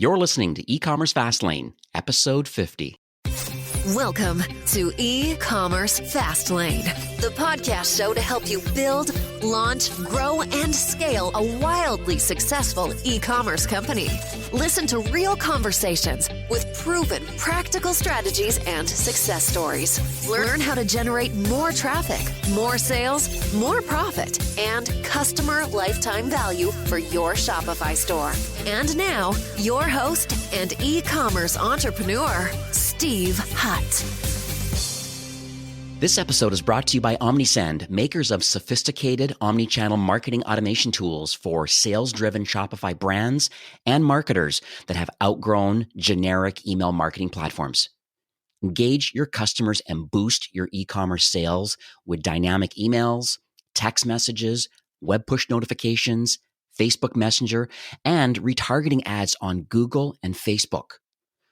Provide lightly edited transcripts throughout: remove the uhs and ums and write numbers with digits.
You're listening to E-Commerce Fastlane, episode 50. Welcome to E-Commerce Fastlane, the podcast show to help you build, launch, grow, and scale a wildly successful e-commerce company. Listen to real conversations with proven practical strategies and success stories. Learn how to generate more traffic, more sales, more profit, and customer lifetime value for your Shopify store. And now, your host and e-commerce entrepreneur, Steve Hutt. This episode is brought to you by OmniSend, makers of sophisticated omnichannel marketing automation tools for sales-driven Shopify brands and marketers that have outgrown generic email marketing platforms. Engage your customers and boost your e-commerce sales with dynamic emails, text messages, web push notifications, Facebook Messenger, and retargeting ads on Google and Facebook.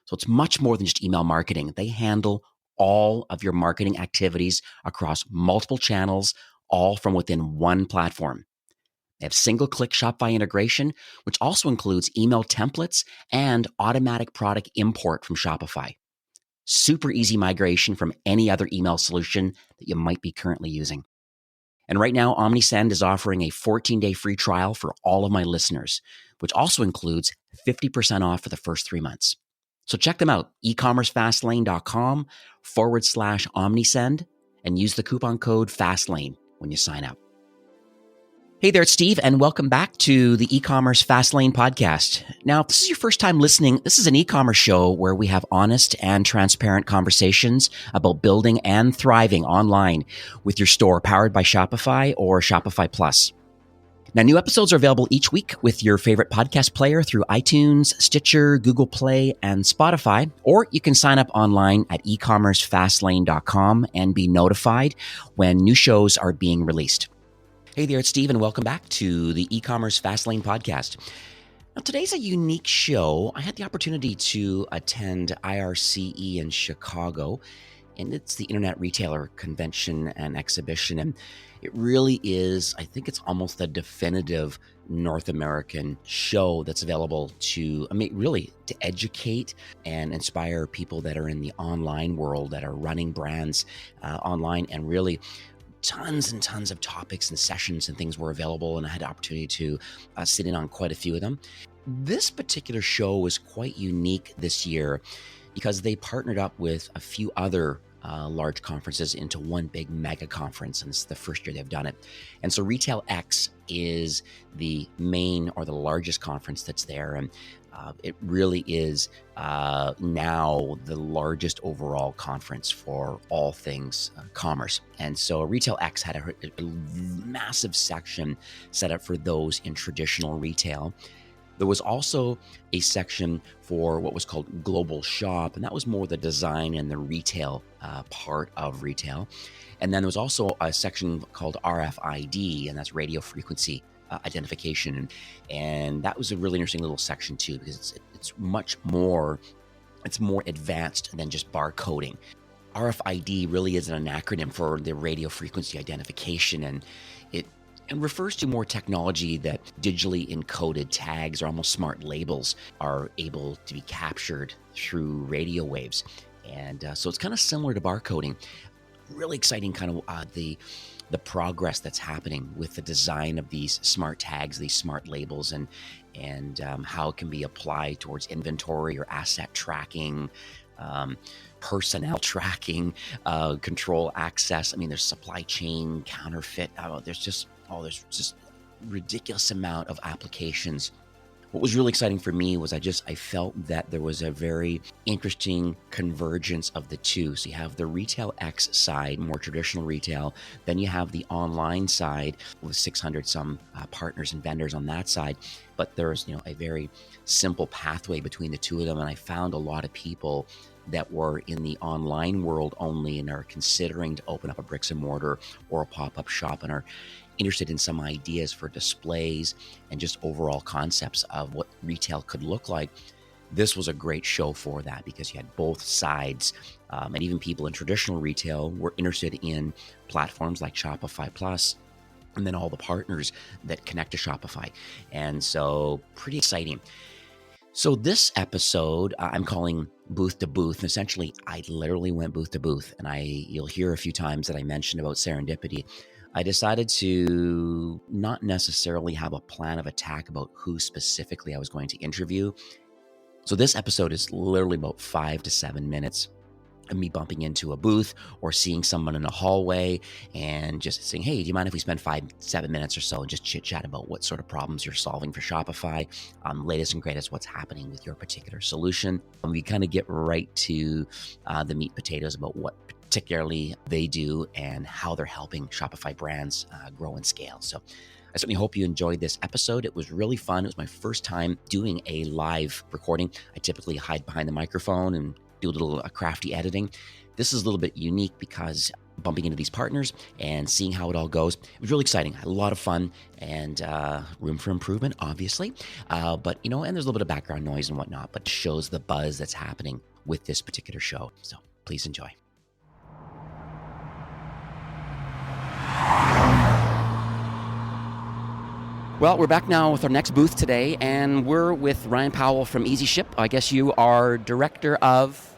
So it's much more than just email marketing. They handle all of your marketing activities across multiple channels, all from within one platform. They have single-click Shopify integration, which also includes email templates and automatic product import from Shopify. Super easy migration from any other email solution that you might be currently using. And right now, OmniSend is offering a 14-day free trial for all of my listeners, which also includes 50% off for the first 3 months. So check them out, ecommercefastlane.com/OmniSend, and use the coupon code FASTLANE when you sign up. Hey there, it's Steve, and welcome back to the E-Commerce Fastlane podcast. Now, if this is your first time listening, this is an e-commerce show where we have honest and transparent conversations about building and thriving online with your store powered by Shopify or Shopify Plus. Now, new episodes are available each week with your favorite podcast player through iTunes, Stitcher, Google Play, and Spotify, or you can sign up online at ecommercefastlane.com and be notified when new shows are being released. Hey there, it's Steve, and welcome back to the E-Commerce Fastlane podcast. Now, today's a unique show. I had the opportunity to attend IRCE in Chicago, and it's the Internet Retailer Convention and Exhibition, and it really is, I think it's almost the definitive North American show that's available to, really to educate and inspire people that are in the online world, that are running brands online, and really tons and tons of topics and sessions and things were available, and I had the opportunity to sit in on quite a few of them. This particular show was quite unique this year because they partnered up with a few other large conferences into one big mega conference, and it's the first year they've done it. And so RetailX is the main or the largest conference that's there, and it really is now the largest overall conference for all things commerce. And so RetailX had a massive section set up for those in traditional retail. There was also a section for what was called GlobalShop, and that was more the design and the retail part of retail. And then there was also a section called RFID, and that's radio frequency identification. And that was a really interesting little section too, because it's much more, it's more advanced than just barcoding. RFID really is an acronym for the radio frequency identification, and it refers to more technology that digitally encoded tags or almost smart labels are able to be captured through radio waves. And so it's kind of similar to barcoding. Really exciting kind of the progress that's happening with the design of these smart tags, these smart labels, and how it can be applied towards inventory or asset tracking, personnel tracking, control access. There's supply chain, counterfeit. There's just ridiculous amount of applications. What was really exciting for me was I felt that there was a very interesting convergence of the two. So you have the RetailX side, more traditional retail. Then you have the online side with 600 some partners and vendors on that side. But there's a very simple pathway between the two of them. And I found a lot of people that were in the online world only and are considering to open up a bricks and mortar or a pop-up shop and are interested in some ideas for displays and just overall concepts of what retail could look like. This was a great show for that because you had both sides, and even people in traditional retail were interested in platforms like Shopify Plus, and then all the partners that connect to Shopify. And so pretty exciting. So this episode, I'm calling Booth to Booth. And essentially, I literally went booth to booth, and you'll hear a few times that I mentioned about serendipity. I decided to not necessarily have a plan of attack about who specifically I was going to interview. So this episode is literally about 5 to 7 minutes of me bumping into a booth or seeing someone in a hallway and just saying, hey, do you mind if we spend 5-7 minutes or so and just chit chat about what sort of problems you're solving for Shopify, latest and greatest, what's happening with your particular solution. And we kind of get right to the meat potatoes about what particularly they do and how they're helping Shopify brands grow and scale. So I certainly hope you enjoyed this episode. It was really fun. It was my first time doing a live recording. I typically hide behind the microphone and do a little crafty editing. This is a little bit unique because bumping into these partners and seeing how it all goes, it was really exciting. I had a lot of fun and room for improvement, obviously. But, and there's a little bit of background noise and whatnot, but shows the buzz that's happening with this particular show. So please enjoy. Well, we're back now with our next booth today, and we're with Ryan Powell from EasyShip. I guess you are director of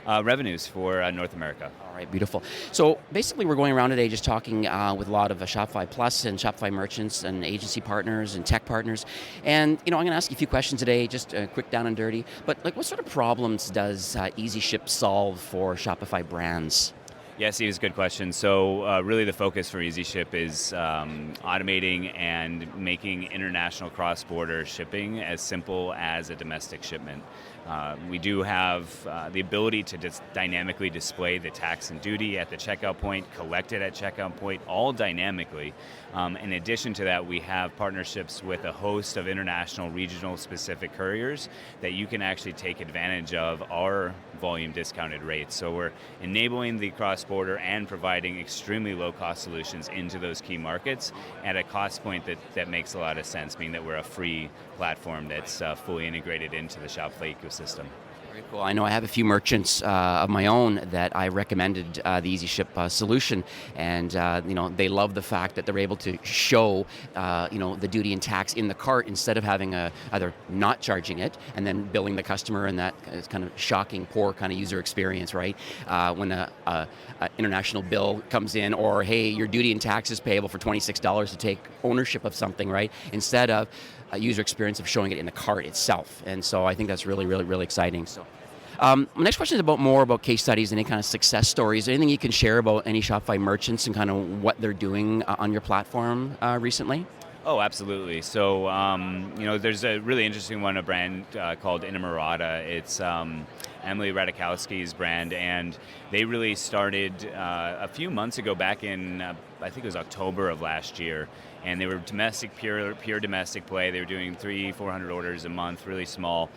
revenues for North America. All right, beautiful. So basically, we're going around today just talking with a lot of Shopify Plus and Shopify merchants and agency partners and tech partners. And I'm going to ask you a few questions today, just quick, down and dirty. But what sort of problems does EasyShip solve for Shopify brands? Yeah, Steve, it's a good question. So really the focus for EasyShip is automating and making international cross-border shipping as simple as a domestic shipment. We do have the ability to just dynamically display the tax and duty at the checkout point, collect it at checkout point, all dynamically. In addition to that, we have partnerships with a host of international, regional specific couriers that you can actually take advantage of our volume discounted rates. So we're enabling the cross-border and providing extremely low-cost solutions into those key markets at a cost point that makes a lot of sense, meaning that we're a free platform that's fully integrated into the Shopify ecosystem. Very cool. I know I have a few merchants of my own that I recommended the EasyShip solution, and they love the fact that they're able to show the duty and tax in the cart instead of having either not charging it and then billing the customer, and that is kind of shocking, poor kind of user experience, right? When a international bill comes in, or hey, your duty and tax is payable for $26 to take ownership of something, right? Instead of a user experience of showing it in the cart itself. And so I think that's really, really, really exciting. So my next question is more about case studies and any kind of success stories. Anything you can share about any Shopify merchants and kind of what they're doing on your platform recently? Oh, absolutely. So, there's a really interesting one, a brand called Inamorata. It's Emily Radikowski's brand, and they really started a few months ago, back in, I think it was October of last year, and they were pure domestic play. They were doing 300-400 orders a month, really small.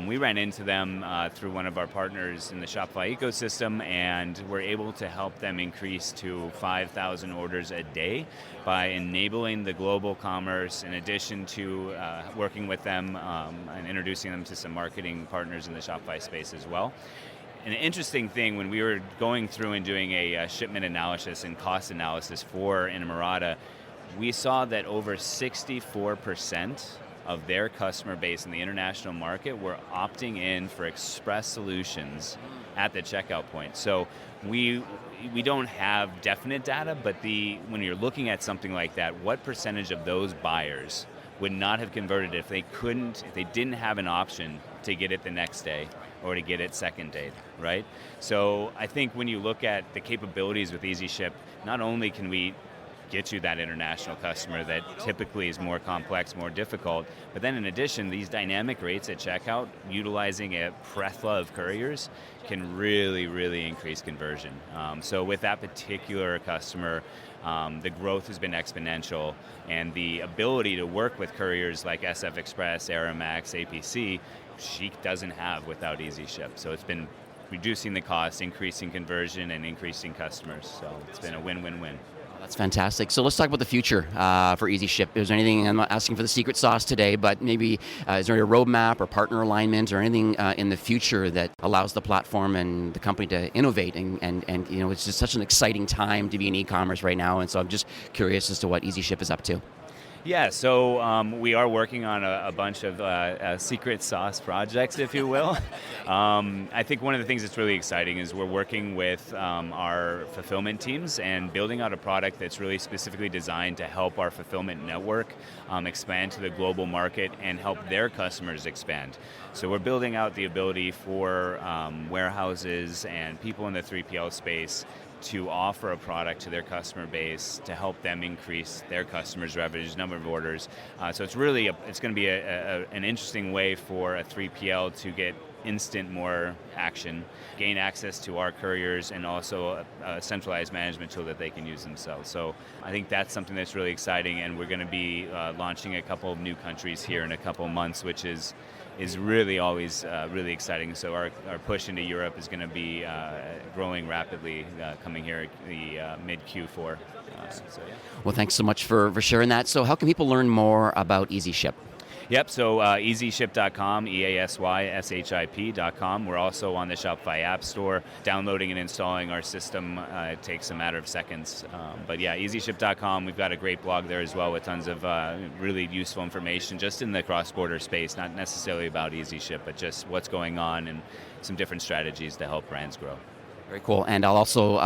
We ran into them through one of our partners in the Shopify ecosystem, and we're able to help them increase to 5,000 orders a day by enabling the global commerce, in addition to working with them and introducing them to some marketing partners in the Shopify space as well. An interesting thing, when we were going through and doing a shipment analysis and cost analysis for Inamorata, we saw that over 64% of their customer base in the international market were opting in for express solutions at the checkout point. So we don't have definite data, but when you're looking at something like that, what percentage of those buyers would not have converted if they didn't have an option to get it the next day or to get it second day, right? So I think when you look at the capabilities with EasyShip, not only can we get you that international customer that typically is more complex, more difficult. But then in addition, these dynamic rates at checkout, utilizing a plethora of couriers, can really, really increase conversion. So with that particular customer, the growth has been exponential, and the ability to work with couriers like SF Express, Aramax, APC, she doesn't have without EasyShip. So it's been reducing the cost, increasing conversion, and increasing customers. So it's been a win-win-win. That's fantastic. So let's talk about the future for EasyShip. Is there anything, I'm not asking for the secret sauce today, but maybe is there a roadmap or partner alignment or anything in the future that allows the platform and the company to innovate? And it's just such an exciting time to be in e-commerce right now. And so I'm just curious as to what EasyShip is up to. Yeah, so we are working on a bunch of secret sauce projects, if you will. I think one of the things that's really exciting is we're working with our fulfillment teams and building out a product that's really specifically designed to help our fulfillment network expand to the global market and help their customers expand. So we're building out the ability for warehouses and people in the 3PL space to offer a product to their customer base to help them increase their customers' revenues, number of orders. So it's really it's going to be an interesting way for a 3PL to get instant more action, gain access to our couriers, and also a centralized management tool that they can use themselves. So I think that's something that's really exciting, and we're going to be launching a couple of new countries here in a couple of months, which is really always really exciting. So our push into Europe is going to be growing rapidly coming here the mid Q4. Well, thanks so much for sharing that. So how can people learn more about EasyShip? Yep, so EasyShip.com, EasyShip.com. We're also on the Shopify App Store. Downloading and installing our system it takes a matter of seconds. But yeah, EasyShip.com, we've got a great blog there as well with tons of really useful information just in the cross-border space, not necessarily about EasyShip, but just what's going on and some different strategies to help brands grow. Very cool. And I'll also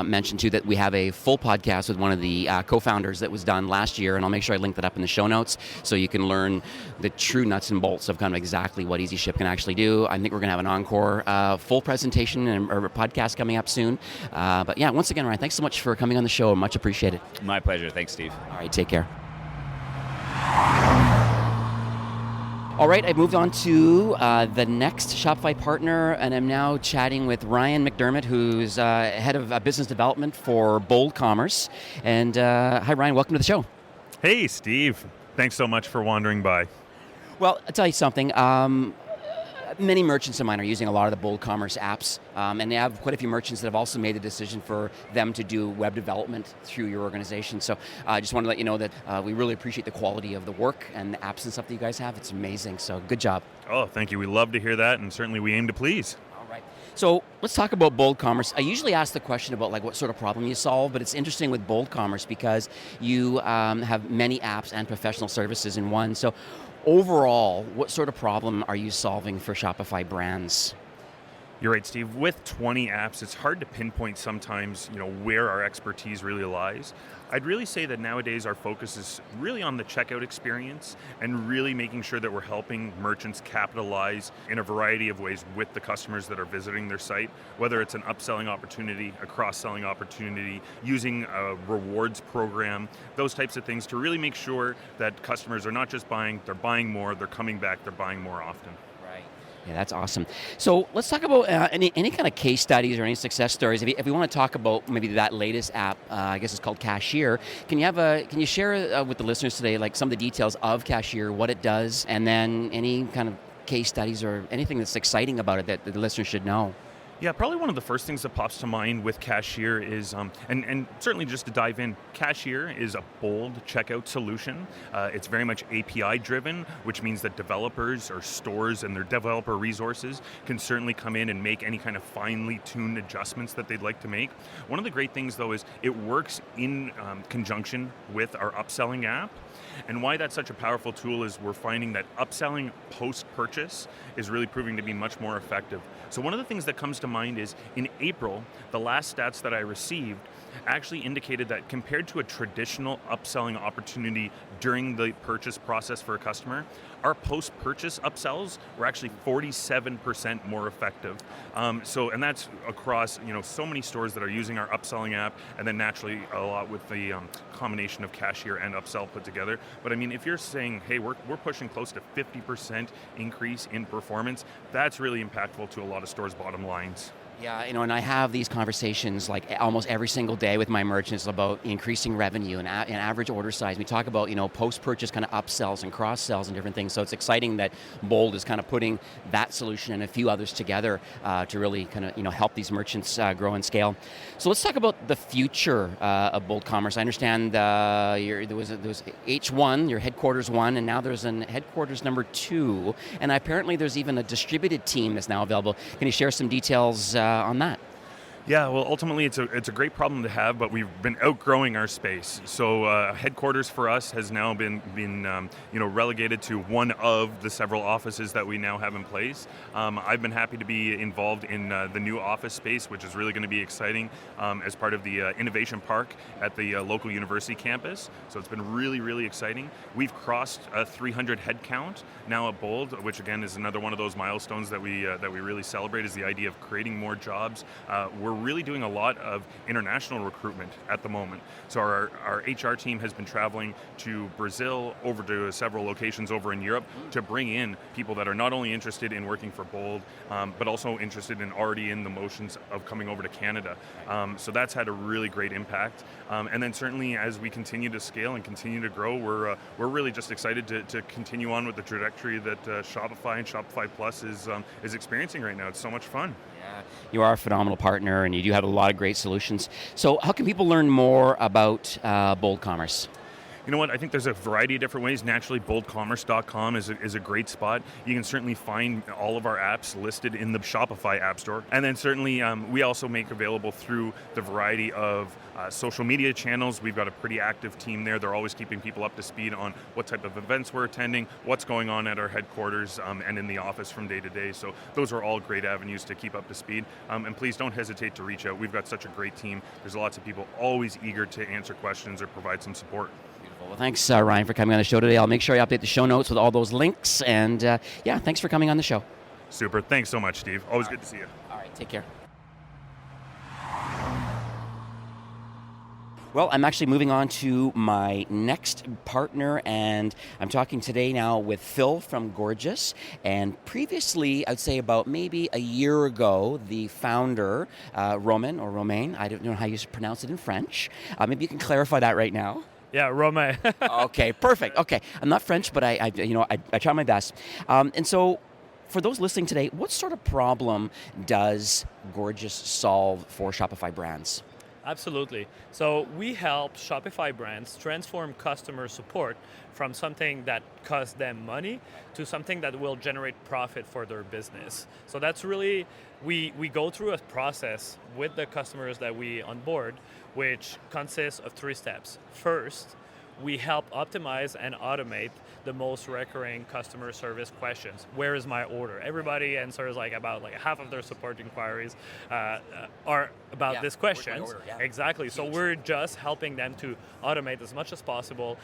mention, too, that we have a full podcast with one of the co-founders that was done last year, and I'll make sure I link that up in the show notes so you can learn the true nuts and bolts of kind of exactly what EasyShip can actually do. I think we're going to have an encore full presentation or podcast coming up soon. But yeah, once again, Ryan, thanks so much for coming on the show. Much appreciated. My pleasure. Thanks, Steve. All right, take care. All right, I've moved on to the next Shopify partner, and I'm now chatting with Ryan McDermott, who's head of business development for Bold Commerce. And hi, Ryan, welcome to the show. Hey, Steve. Thanks so much for wandering by. Well, I'll tell you something. Many merchants of mine are using a lot of the Bold Commerce apps, and they have quite a few merchants that have also made the decision for them to do web development through your organization. So I just want to let you know that we really appreciate the quality of the work and the apps and stuff that you guys have. It's amazing, so good job. Oh, thank you. We love to hear that, and certainly we aim to please. All right. So let's talk about Bold Commerce. I usually ask the question about like what sort of problem you solve, but it's interesting with Bold Commerce because you have many apps and professional services in one. So overall, what sort of problem are you solving for Shopify brands? You're right, Steve. With 20 apps, it's hard to pinpoint sometimes, where our expertise really lies. I'd really say that nowadays our focus is really on the checkout experience and really making sure that we're helping merchants capitalize in a variety of ways with the customers that are visiting their site, whether it's an upselling opportunity, a cross-selling opportunity, using a rewards program, those types of things to really make sure that customers are not just buying, they're buying more, they're coming back, they're buying more often. Yeah, that's awesome. So let's talk about any kind of case studies or any success stories. If we want to talk about maybe that latest app, I guess it's called Cashier. Can you share with the listeners today like some of the details of Cashier, what it does, and then any kind of case studies or anything that's exciting about it that the listeners should know? Yeah, probably one of the first things that pops to mind with Cashier is, and certainly just to dive in, Cashier is a bold checkout solution. It's very much API driven, which means that developers or stores and their developer resources can certainly come in and make any kind of finely tuned adjustments that they'd like to make. One of the great things though is it works in conjunction with our upselling app. And why that's such a powerful tool is we're finding that upselling post-purchase is really proving to be much more effective. So one of the things that comes to mind is in April, the last stats that I received actually indicated that compared to a traditional upselling opportunity during the purchase process for a customer, our post-purchase upsells were actually 47% more effective. And that's across so many stores that are using our upselling app, and then naturally a lot with the combination of Cashier and upsell put together. But I mean, if you're saying, hey, we're pushing close to 50% increase in performance, that's really impactful to a lot of stores' bottom lines. Yeah, and I have these conversations like almost every single day with my merchants about increasing revenue and average order size. We talk about, post-purchase kind of upsells and cross-sells and different things. So it's exciting that Bold is kind of putting that solution and a few others together to really kind of, help these merchants grow and scale. So let's talk about the future of Bold Commerce. I understand there was H1, your headquarters 1, and now there's an headquarters number 2. And apparently there's even a distributed team that's now available. Can you share some details on that? Yeah, well, ultimately, it's a great problem to have, but we've been outgrowing our space. So headquarters for us has now been relegated to one of the several offices that we now have in place. I've been happy to be involved in the new office space, which is really going to be exciting as part of the innovation park at the local university campus. So it's been really, really exciting. We've crossed a 300 head count now at Bold, which again is another one of those milestones that we really celebrate, is the idea of creating more jobs. We're really doing a lot of international recruitment at the moment. So our HR team has been traveling to Brazil, over to several locations over in Europe to bring in people that are not only interested in working for Bold, but also interested in already in the motions of coming over to Canada. So that's had a really great impact. And then certainly as we continue to scale and continue to grow, we're really just excited to continue on with the trajectory that Shopify and Shopify Plus is experiencing right now. It's so much fun. Yeah, you are a phenomenal partner, and you do have a lot of great solutions. So how can people learn more about Bold Commerce? You know what? I think there's a variety of different ways. Naturally, boldcommerce.com is a great spot. You can certainly find all of our apps listed in the Shopify App Store. And then certainly we also make available through the variety of social media channels. We've got a pretty active team there. They're always keeping people up to speed on what type of events we're attending, what's going on at our headquarters and in the office from day to day. So those are all great avenues to keep up to speed. And please don't hesitate to reach out. We've got such a great team. There's lots of people always eager to answer questions or provide some support. Well, thanks, Ryan, for coming on the show today. I'll make sure I update the show notes with all those links. And thanks for coming on the show. Super. Thanks so much, Steve. Always good to see you. All right, take care. Well, I'm actually moving on to my next partner, and I'm talking today now with Phil from Gorgias. And previously, I'd say about maybe a year ago, the founder, Romain, I don't know how you pronounce it in French. Maybe you can clarify that right now. Yeah, Romain. Okay, perfect. Okay, I'm not French, but I try my best. And so, for those listening today, what sort of problem does Gorgias solve for Shopify brands? Absolutely. So we help Shopify brands transform customer support from something that costs them money to something that will generate profit for their business. So that's really, we go through a process with the customers that we onboard, which consists of 3 steps. First, we help optimize and automate the most recurring customer service questions. Where is my order? Everybody answers about half of their support inquiries are about this question. Exactly. So we're just helping them to automate as much as possible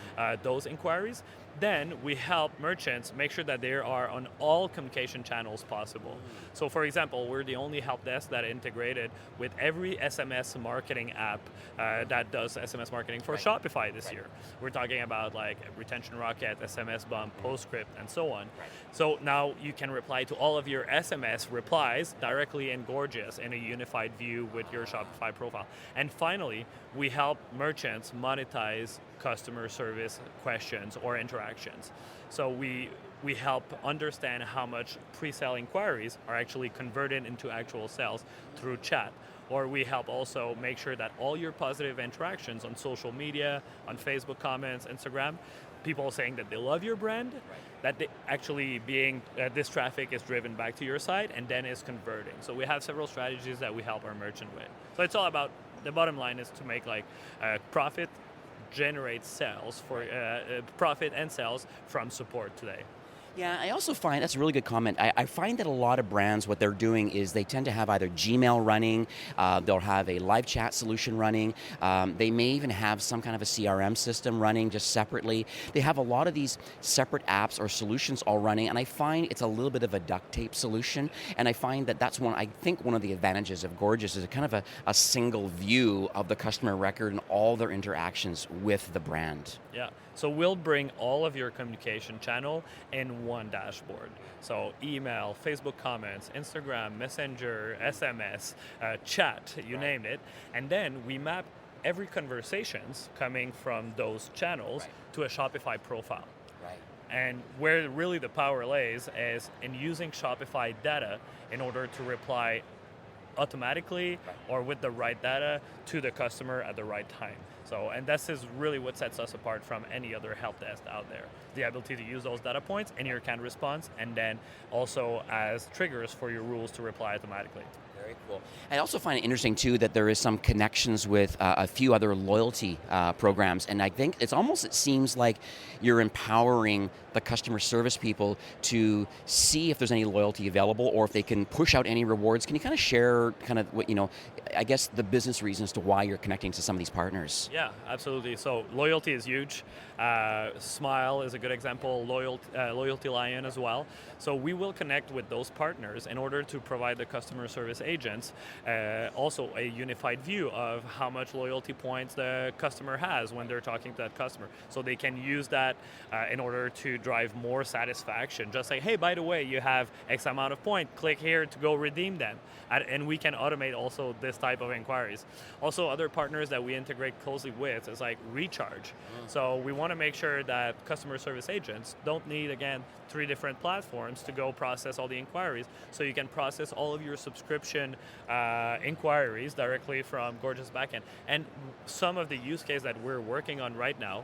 those inquiries. Then we help merchants make sure that they are on all communication channels possible. So for example, we're the only help desk that integrated with every SMS marketing app that does SMS marketing for Shopify this year. We're talking about Retention Rocket, SMS Bump, Postscript, and so on. So now you can reply to all of your SMS replies directly in Gorgias in a unified view with your Shopify profile. And finally, we help merchants monetize customer service questions or interactions. So we help understand how much pre-sale inquiries are actually converted into actual sales through chat. Or we help also make sure that all your positive interactions on social media, on Facebook comments, Instagram, people saying that they love your brand, that they actually this traffic is driven back to your site and then is converting. So we have several strategies that we help our merchant with. So it's all about, the bottom line is to make profit, generate sales for profit and sales from support today. Yeah, I also find, that's a really good comment. I find that a lot of brands, what they're doing is they tend to have either Gmail running, they'll have a live chat solution running, they may even have some kind of a CRM system running just separately. They have a lot of these separate apps or solutions all running, and I find it's a little bit of a duct tape solution, and I find that that's one of the advantages of Gorgias is a kind of a single view of the customer record and all their interactions with the brand. Yeah. So we'll bring all of your communication channel in one dashboard. So email, Facebook comments, Instagram, Messenger, SMS, chat, you name it. And then we map every conversations coming from those channels to a Shopify profile. Right. And where really the power lays is in using Shopify data in order to reply automatically or with the right data to the customer at the right time. So, and this is really what sets us apart from any other help desk out there. The ability to use those data points in your canned response, and then also as triggers for your rules to reply automatically. Very cool. I also find it interesting too that there is some connections with a few other loyalty programs, and I think it seems like you're empowering the customer service people to see if there's any loyalty available or if they can push out any rewards. Can you kind of share kind of what, I guess the business reasons to why you're connecting to some of these partners? Yeah, absolutely. So loyalty is huge. Smile is a good example, Loyalty Lion as well. So we will connect with those partners in order to provide the customer service agents also a unified view of how much loyalty points the customer has when they're talking to that customer. So they can use that in order to drive more satisfaction. Just say, hey, by the way, you have X amount of points, click here to go redeem them. And we can automate also this type of inquiries. Also, other partners that we integrate closely with is like Recharge. So we want to make sure that customer service agents don't need, again, 3 different platforms to go process all the inquiries. So you can process all of your subscription inquiries directly from Gorgias backend. And some of the use case that we're working on right now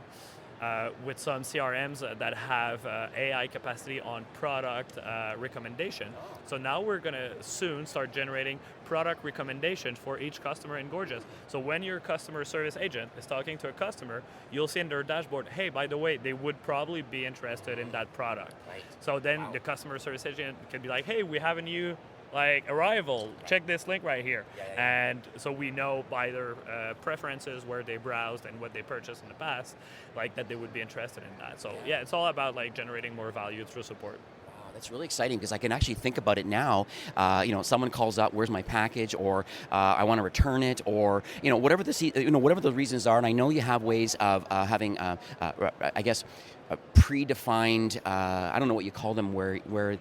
with some CRMs that have AI capacity on product recommendation. So now we're going to soon start generating product recommendations for each customer in Gorgias. So when your customer service agent is talking to a customer, you'll see in their dashboard, hey, by the way, they would probably be interested in that product. Right. So then the customer service agent can be like, hey, we have a new arrival, check this link right here. And so we know by their preferences, where they browsed and what they purchased in the past, that they would be interested in that. So yeah, it's all about generating more value through support. Wow, that's really exciting because I can actually think about it now. Someone calls up, where's my package, or I want to return it, or whatever the reasons are. And I know you have ways of having, I guess, predefined. I don't know what you call them, where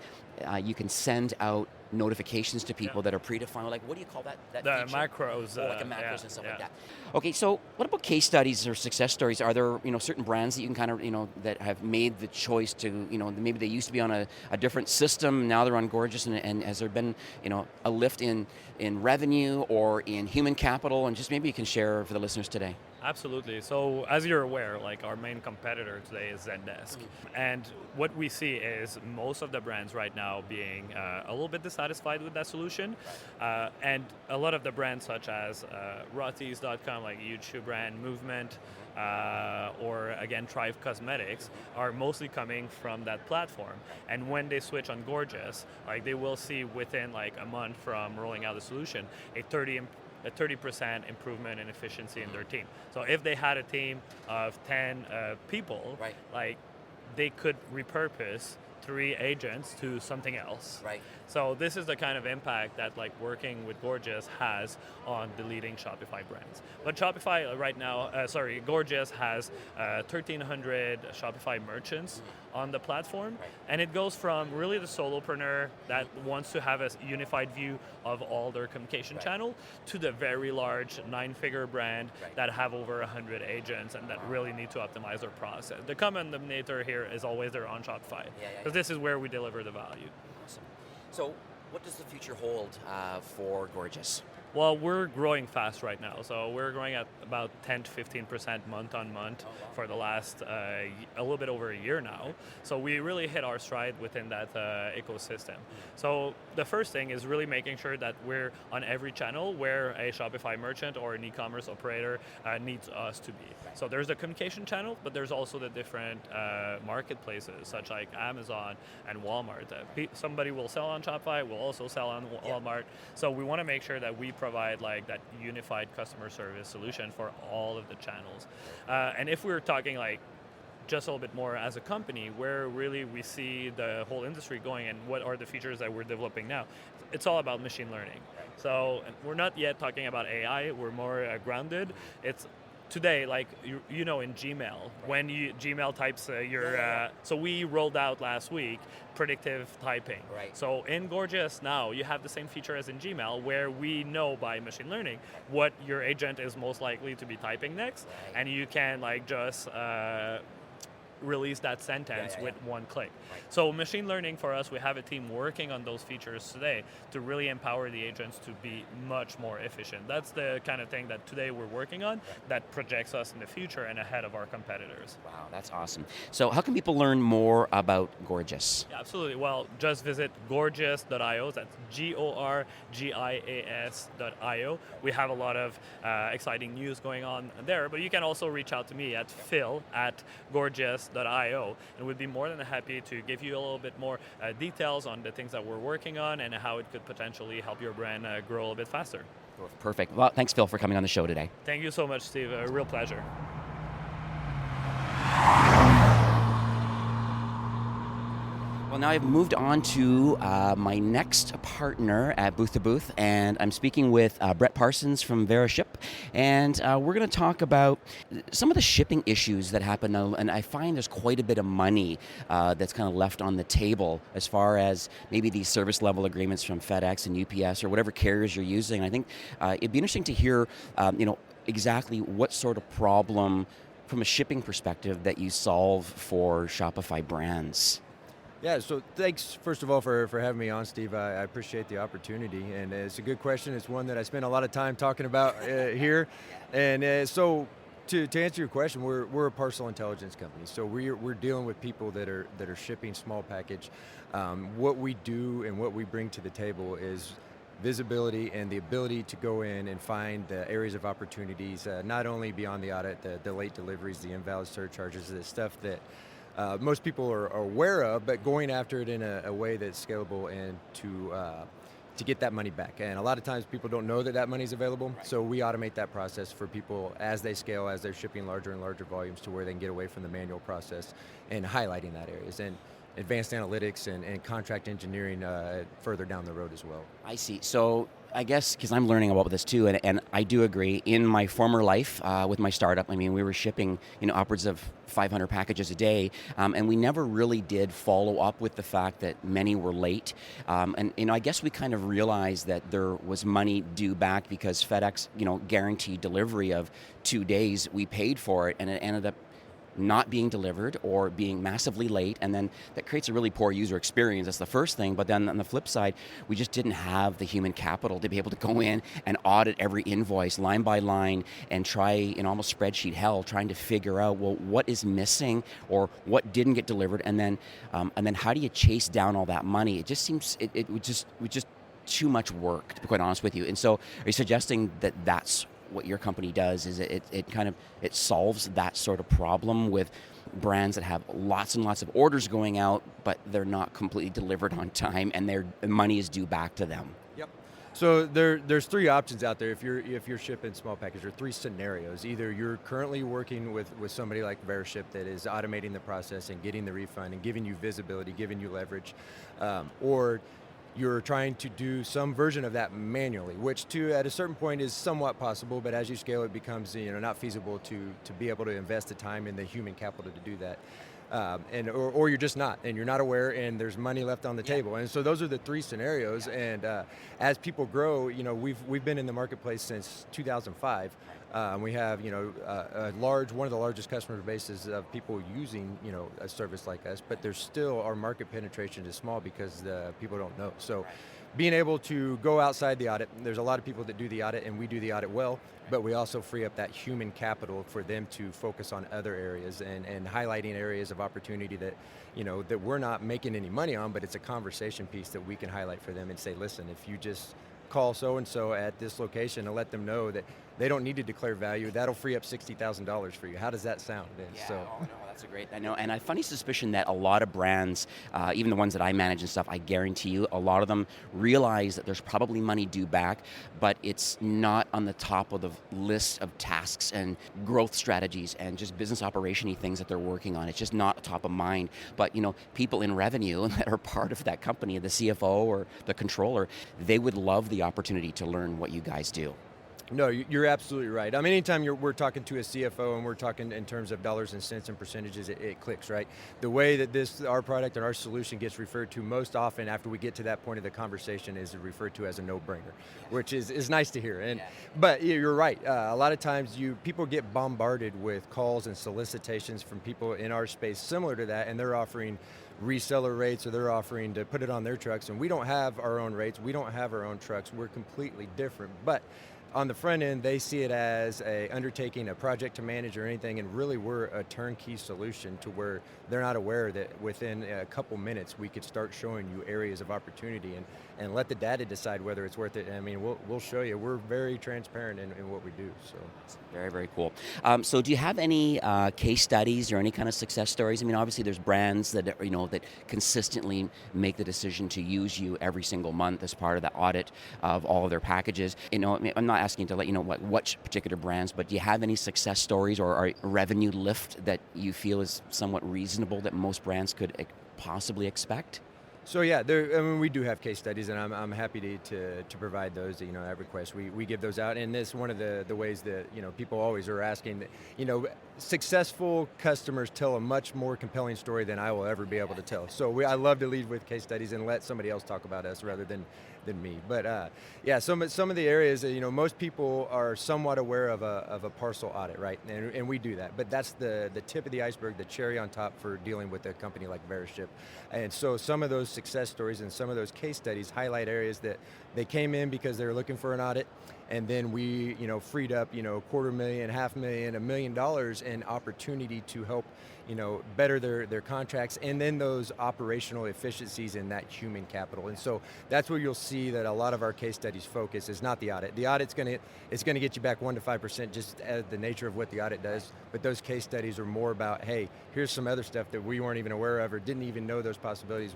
you can send out notifications to people that are predefined. What do you call that the feature? Macros. Macros and stuff like that. Okay, so what about case studies or success stories? Are there certain brands that you can kind of that have made the choice to maybe they used to be on a different system, now they're on Gorgias, and has there been a lift in revenue or in human capital? And just maybe you can share for the listeners today. Absolutely. So as you're aware, our main competitor today is Zendesk. And what we see is most of the brands right now being a little bit dissatisfied with that solution. And a lot of the brands such as Rothy's.com, like a huge shoe brand, Movement, or again, Thrive Cosmetics, are mostly coming from that platform. And when they switch on Gorgias, they will see within a month from rolling out the solution, a 30% improvement in efficiency in their team. So if they had a team of 10 people, they could repurpose 3 agents to something else. Right. So this is the kind of impact that working with Gorgias has on the leading Shopify brands. But Shopify right now, Gorgias has 1,300 Shopify merchants on the platform, and it goes from really the solopreneur that wants to have a unified view of all their communication channel to the very large 9-figure brand that have over 100 agents and that really need to optimize their process. The common denominator here is always they're on Shopify, because this is where we deliver the value. Awesome. So what does the future hold for Gorgias? Well, we're growing fast right now. So we're growing at about 10 to 15% month on month for the last a little bit over a year now. So we really hit our stride within that ecosystem. So the first thing is really making sure that we're on every channel where a Shopify merchant or an e-commerce operator needs us to be. So there's the communication channel, but there's also the different marketplaces such like Amazon and Walmart. Somebody will sell on Shopify, will also sell on Walmart. So we want to make sure that we provide that unified customer service solution for all of the channels. And if we're talking just a little bit more as a company, where really we see the whole industry going and what are the features that we're developing now, it's all about machine learning. So we're not yet talking about AI, we're more grounded. It's today, in Gmail, when Gmail types so we rolled out last week predictive typing. Right. So in Gorgias now, you have the same feature as in Gmail, where we know by machine learning what your agent is most likely to be typing next, and you can just release that sentence with one click. So machine learning for us, we have a team working on those features today to really empower the agents to be much more efficient. That's the kind of thing that today we're working on that projects us in the future and ahead of our competitors. Wow, that's awesome. So how can people learn more about Gorgias? Yeah, absolutely. Well, just visit gorgias.io. That's Gorgias.io. We have a lot of exciting news going on there, but you can also reach out to me at phil@gorgias.io, and we'd be more than happy to give you a little bit more details on the things that we're working on and how it could potentially help your brand grow a little bit faster. Perfect. Well, thanks, Phil, for coming on the show today. Thank you so much, Steve. A real pleasure. Well, now I've moved on to my next partner at Booth to Booth, and I'm speaking with Brett Parsons from Veriship, and we're going to talk about some of the shipping issues that happen, and I find there's quite a bit of money that's kind of left on the table as far as maybe these service level agreements from FedEx and UPS or whatever carriers you're using. I think it'd be interesting to hear, exactly what sort of problem from a shipping perspective that you solve for Shopify brands. Yeah, so thanks, first of all, for having me on, Steve. I appreciate the opportunity, and it's a good question. It's one that I spend a lot of time talking about here. And so to answer your question, we're a parcel intelligence company, so we're dealing with people that are shipping small package. What we do and what we bring to the table is visibility and the ability to go in and find the areas of opportunities, not only beyond the audit, the late deliveries, the invalid surcharges, the stuff that most people are aware of, but going after it in a way that's scalable and to get that money back. And a lot of times people don't know that money is available, so we automate that process for people as they scale, as they're shipping larger and larger volumes, to where they can get away from the manual process and highlighting that areas. And advanced analytics and contract engineering further down the road as well. I see. So I guess, because I'm learning about this too, and I do agree, in my former life with my startup, I mean, we were shipping upwards of 500 packages a day, and we never really did follow up with the fact that many were late. And I guess we kind of realized that there was money due back because FedEx, guaranteed delivery of 2 days. We paid for it, and it ended up not being delivered or being massively late, and then that creates a really poor user experience. That's the first thing. But then on the flip side, we just didn't have the human capital to be able to go in and audit every invoice line by line and try in almost spreadsheet hell trying to figure out, well, what is missing or what didn't get delivered, and then how do you chase down all that money? It just seems it was just too much work, to be quite honest with you. And so, are you suggesting that that's what your company does? Is it solves that sort of problem with brands that have lots and lots of orders going out, but they're not completely delivered on time, and their money is due back to them? Yep. So there's three options out there if you're shipping small package, or three scenarios. Either you're currently working with somebody like Veriship that is automating the process and getting the refund and giving you visibility, giving you leverage, or you're trying to do some version of that manually, which at a certain point is somewhat possible, but as you scale, it becomes not feasible to be able to invest the time and the human capital to do that. Or you're just not, and you're not aware, and there's money left on the table. And so those are the three scenarios. And as people grow, we've been in the marketplace since 2005. We have one of the largest customer bases of people using a service like us, but there's still, our market penetration is small because people don't know. So being able to go outside the audit, there's a lot of people that do the audit, and we do the audit well, but we also free up that human capital for them to focus on other areas and highlighting areas of opportunity that that we're not making any money on, but it's a conversation piece that we can highlight for them and say, listen, if you just call so-and-so at this location and let them know that they don't need to declare value, that'll free up $60,000 for you. How does that sound? And that's a great, I know, and I have a funny suspicion that a lot of brands, even the ones that I manage and stuff, I guarantee you, a lot of them realize that there's probably money due back, but it's not on the top of the list of tasks and growth strategies and just business operation-y things that they're working on. It's just not top of mind. But people in revenue that are part of that company, the CFO or the controller, they would love the opportunity to learn what you guys do. No, you're absolutely right. I mean, anytime we're talking to a CFO and we're talking in terms of dollars and cents and percentages, it clicks, right? The way that our product and our solution gets referred to most often after we get to that point of the conversation is referred to as a no-brainer, which is nice to hear. But you're right. A lot of times people get bombarded with calls and solicitations from people in our space similar to that, and they're offering reseller rates, or they're offering to put it on their trucks, and we don't have our own rates, we don't have our own trucks, we're completely different. But on the front end, they see it as a undertaking, a project to manage or anything, and really we're a turnkey solution to where they're not aware that within a couple minutes we could start showing you areas of opportunity and let the data decide whether it's worth it. I mean, we'll show you. We're very transparent in what we do. So very, very cool. So do you have any case studies or any kind of success stories? I mean, obviously there's brands that that consistently make the decision to use you every single month as part of the audit of all of their packages. I'm not asking to let you know what particular brands, but do you have any success stories or revenue lift that you feel is somewhat reasonable that most brands could possibly expect? So yeah, we do have case studies, and I'm happy to provide those. At request, we give those out, and this one of the ways that people always are asking. Successful customers tell a much more compelling story than I will ever be able to tell. So I love to lead with case studies and let somebody else talk about us rather than me. But some of the areas that most people are somewhat aware of a parcel audit, right? And we do that, but that's the tip of the iceberg, the cherry on top for dealing with a company like Veriship. And so some of those success stories and some of those case studies highlight areas that they came in because they were looking for an audit, and then we freed up $250,000, $500,000, $1 million in opportunity to help better their contracts, and then those operational efficiencies in that human capital. And so that's where you'll see that a lot of our case studies focus is not the audit. The audit's going to get you back 1 to 5% just as the nature of what the audit does. But those case studies are more about, hey, here's some other stuff that we weren't even aware of or didn't even know those possibilities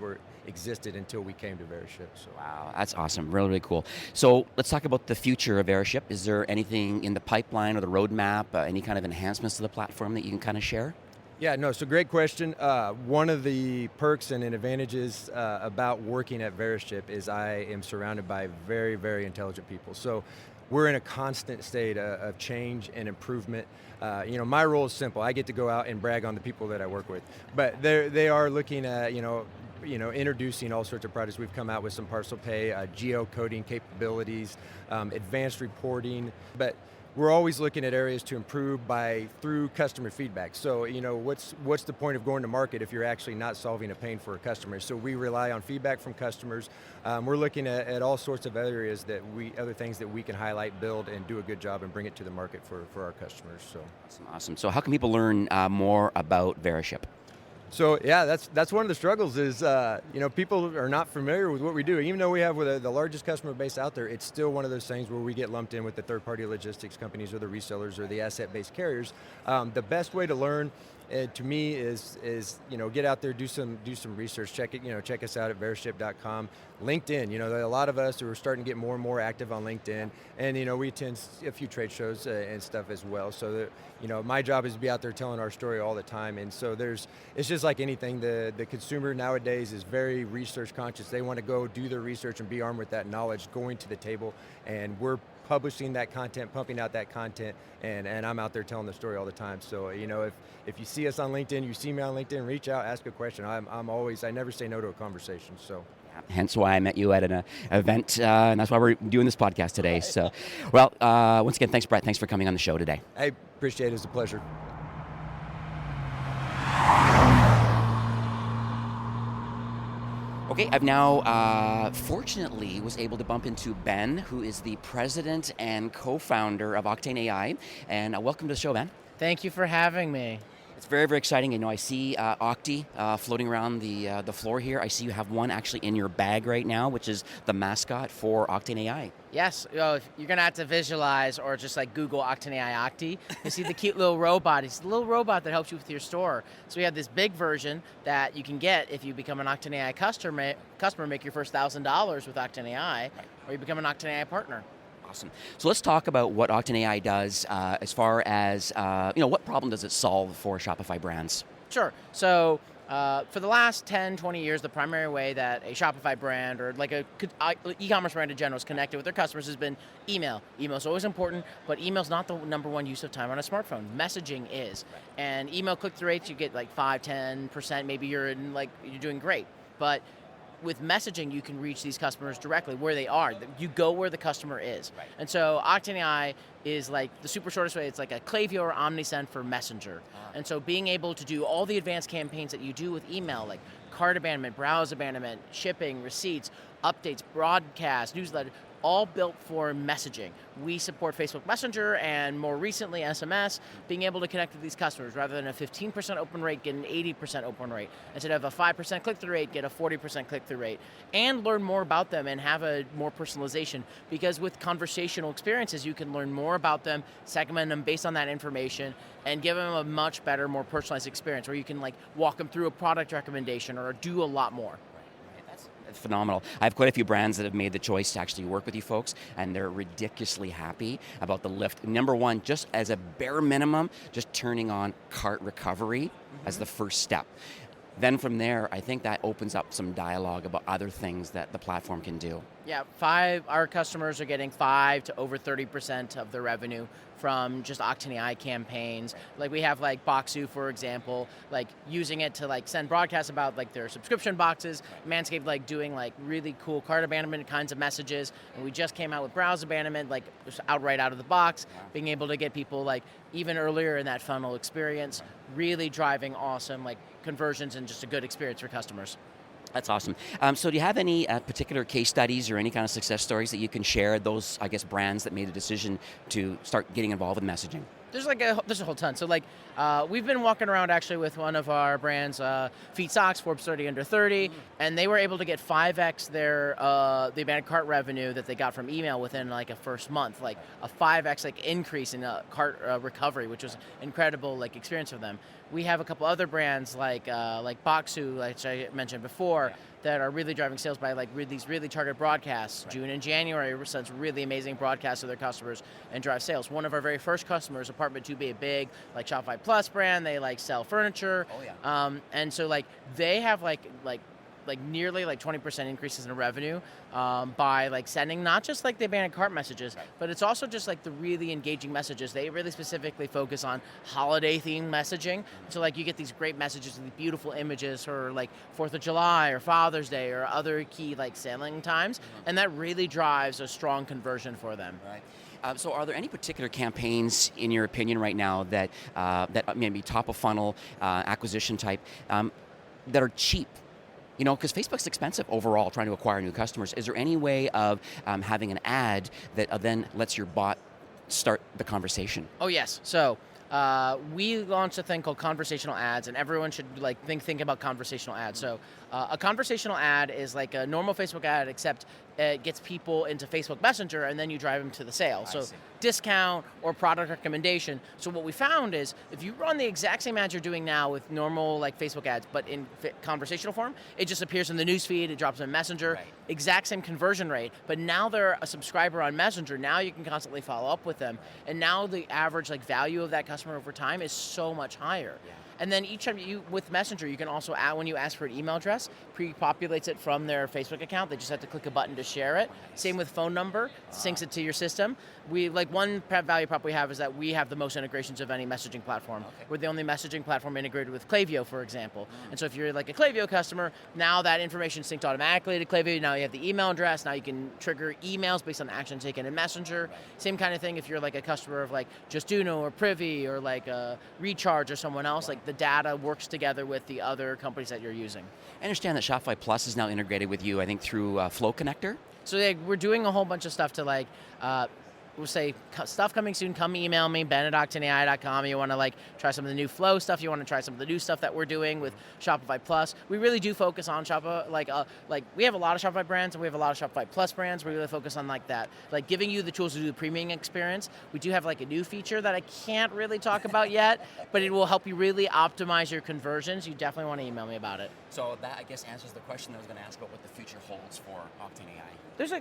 existed until we came to Veriship. So wow, that's awesome. Really, really cool. So let's talk about the future of Veriship. Is there anything in the pipeline or the roadmap, any kind of enhancements to the platform that you can kind of share? Yeah, no, so great question. One of the perks and advantages about working at Veriship is I am surrounded by very, very intelligent people. So we're in a constant state of change and improvement. My role is simple. I get to go out and brag on the people that I work with. But they are looking at, introducing all sorts of products. We've come out with some parcel pay, geocoding capabilities, advanced reporting. But we're always looking at areas to improve through customer feedback. So, what's the point of going to market if you're actually not solving a pain for a customer? So we rely on feedback from customers. We're looking at all sorts of areas other things that we can highlight, build, and do a good job and bring it to the market for our customers. So awesome. So how can people learn more about Veriship? So yeah, that's one of the struggles is, people are not familiar with what we do. Even though we have the largest customer base out there, it's still one of those things where we get lumped in with the third-party logistics companies or the resellers or the asset-based carriers. The best way to learn, to me, is get out there, do some research, check us out at veriship.com. LinkedIn, a lot of us are starting to get more and more active on LinkedIn, and we attend a few trade shows and stuff as well. So my job is to be out there telling our story all the time. And so it's just like anything. The consumer nowadays is very research conscious. They want to go do their research and be armed with that knowledge going to the table, and we're publishing that content, pumping out that content, and I'm out there telling the story all the time. So if you see us on LinkedIn, you see me on LinkedIn, reach out, ask a question. I never say no to a conversation. So hence why I met you at an event, and that's why we're doing this podcast today. So, well, once again, thanks, Brett. Thanks for coming on the show today. I appreciate it. It's a pleasure. Okay, I've now fortunately was able to bump into Ben, who is the president and co-founder of OctaneAI, and welcome to the show, Ben. Thank you for having me. It's very, very exciting. I see Octi floating around the floor here. I see you have one actually in your bag right now, which is the mascot for OctaneAI. Yes, you're going to have to visualize or just Google OctaneAI Octi. You see the cute little robot. It's the little robot that helps you with your store. So we have this big version that you can get if you become an OctaneAI customer, make your first $1,000 with OctaneAI, or you become an OctaneAI partner. Awesome. So let's talk about what OctaneAI does as far as, what problem does it solve for Shopify brands? Sure. So For the last 10, 20 years, the primary way that a Shopify brand or like a e-commerce brand in general is connected with their customers has been email. Email is always important, but email's not the number one use of time on a smartphone. Messaging is. And email click-through rates, you get like 5, 10%, maybe you're doing great. But with messaging, you can reach these customers directly where they are. You go where the customer is. Right. And so OctaneAI is like the super shortest way. It's like a Klaviyo or OmniSend for Messenger. And so being able to do all the advanced campaigns that you do with email, like cart abandonment, browse abandonment, shipping, receipts, updates, broadcast, newsletter, all built for messaging. We support Facebook Messenger and more recently SMS, being able to connect with these customers rather than a 15% open rate, get an 80% open rate. Instead of a 5% click-through rate, get a 40% click-through rate. And learn more about them and have a more personalization, because with conversational experiences, you can learn more about them, segment them based on that information, and give them a much better, more personalized experience where you can like walk them through a product recommendation or do a lot more. That's phenomenal. I have quite a few brands that have made the choice to actually work with you folks, and they're ridiculously happy about the lift. Number one, just as a bare minimum, just turning on cart recovery as the first step. Then from there, I think that opens up some dialogue about other things that the platform can do. Yeah, our customers are getting 5 to over 30% of their revenue from just OctaneAI campaigns. Like we have like Boxu, for example, like using it to like send broadcasts about like their subscription boxes. Manscaped like doing like really cool cart abandonment kinds of messages. And we just came out with browse abandonment, like outright out of the box, being able to get people like even earlier in that funnel experience, really driving awesome like conversions and just a good experience for customers. That's awesome. So do you have any particular case studies or any kind of success stories that you can share, those, I guess, brands that made a decision to start getting involved with messaging? There's a whole ton. So like we've been walking around actually with one of our brands, Feet Socks, Forbes 30 under 30, and they were able to get 5x their the abandoned cart revenue that they got from email within like a first month, like a 5x like increase in cart recovery, which was incredible like experience for them. We have a couple other brands like Boxu, which I mentioned before, that are really driving sales by like these really targeted broadcasts. June and January sends really amazing broadcasts to their customers and drive sales. One of our very first customers, Apartment 2B, a big like Shopify Plus brand, they like sell furniture. And so like they have like nearly like 20% increases in revenue by like sending not just like the abandoned cart messages, but it's also just like the really engaging messages. They really specifically focus on holiday themed messaging. So like you get these great messages with beautiful images for like 4th of July or Father's Day or other key like selling times. And that really drives a strong conversion for them. Right. So are there any particular campaigns, in your opinion right now, that maybe top of funnel acquisition type that are cheap? You know, because Facebook's expensive overall trying to acquire new customers. Is there any way of having an ad that then lets your bot start the conversation? Oh, yes. So we launched a thing called conversational ads, and everyone should like think about conversational ads. So a conversational ad is like a normal Facebook ad, except it gets people into Facebook Messenger, and then you drive them to the sale. So discount or product recommendation. So what we found is if you run the exact same ads you're doing now with normal like Facebook ads, but in conversational form, it just appears in the newsfeed, it drops in Messenger, exact same conversion rate, but now they're a subscriber on Messenger. Now you can constantly follow up with them. And now the average like value of that customer over time is so much higher. And then each time with Messenger, you can also add, when you ask for an email address, pre-populates it from their Facebook account. They just have to click a button to share it. Same with phone number, syncs it to your system. We like one value prop we have is that we have the most integrations of any messaging platform. We're the only messaging platform integrated with Klaviyo, for example. And so if you're like a Klaviyo customer, now that information is synced automatically to Klaviyo. Now you have the email address. Now you can trigger emails based on action taken in Messenger. Same kind of thing if you're like a customer of like JustUno or Privy or like a Recharge or someone else. Like the data works together with the other companies that you're using. I understand that Shopify Plus is now integrated with you, I think, through Flow Connector. So we're doing a whole bunch of stuff to like, we'll say stuff coming soon. Come email me, ben@octaneai.com. You want to like try some of the new Flow stuff. You want to try some of the new stuff that we're doing with Shopify Plus. We really do focus on Shopify. Like we have a lot of Shopify brands and we have a lot of Shopify Plus brands. We really focus on like that, like giving you the tools to do the premium experience. We do have like a new feature that I can't really talk about yet, but it will help you really optimize your conversions. You definitely want to email me about it. So that, I guess, answers the question I was going to ask about what the future holds for OctaneAI. There's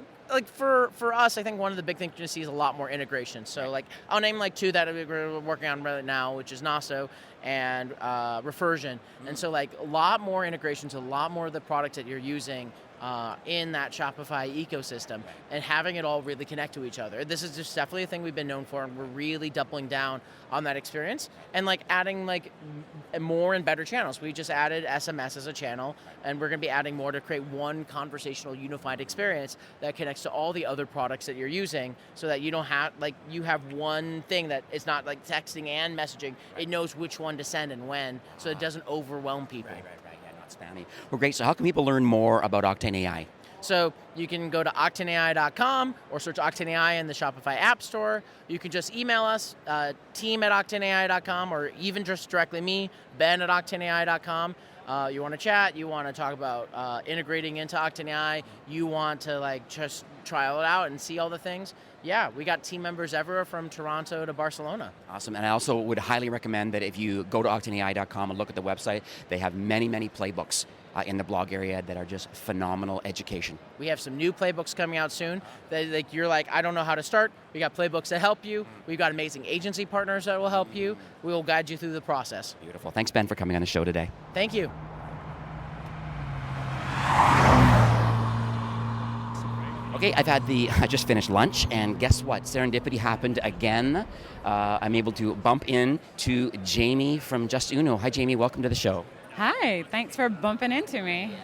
for us, I think one of the big things you're going to see is a lot more integration. So like I'll name like two that we're working on right now, which is Naso and Refersion. And so like a lot more integrations, a lot more of the products that you're using in that Shopify ecosystem, and having it all really connect to each other. This is just definitely a thing we've been known for, and we're really doubling down on that experience and like adding like more and better channels. We just added SMS as a channel, and we're going to be adding more to create one conversational unified experience that connects to all the other products that you're using, so that you don't have like you have one thing that it's not like texting and messaging. It knows which one to send and when, so it doesn't overwhelm people. Right. Spammy. Well, great. So how can people learn more about OctaneAI? So you can go to OctaneAI.com or search OctaneAI in the Shopify App Store. You can just email us, team@OctaneAI.com, or even just directly me, Ben@OctaneAI.com. You want to chat, you want to talk about integrating into OctaneAI, you want to like just trial it out and see all the things. Yeah, we got team members everywhere from Toronto to Barcelona. Awesome. And I also would highly recommend that if you go to OctaneAI.com and look at the website, they have many, many playbooks in the blog area that are just phenomenal education. We have some new playbooks coming out soon. That, like, you're like, I don't know how to start. We got playbooks that help you. We've got amazing agency partners that will help you. We will guide you through the process. Beautiful. Thanks, Ben, for coming on the show today. Thank you. Okay, I just finished lunch, and guess what? Serendipity happened again. I'm able to bump into Jamie from JustUno. Hi, Jamie. Welcome to the show. Hi, thanks for bumping into me.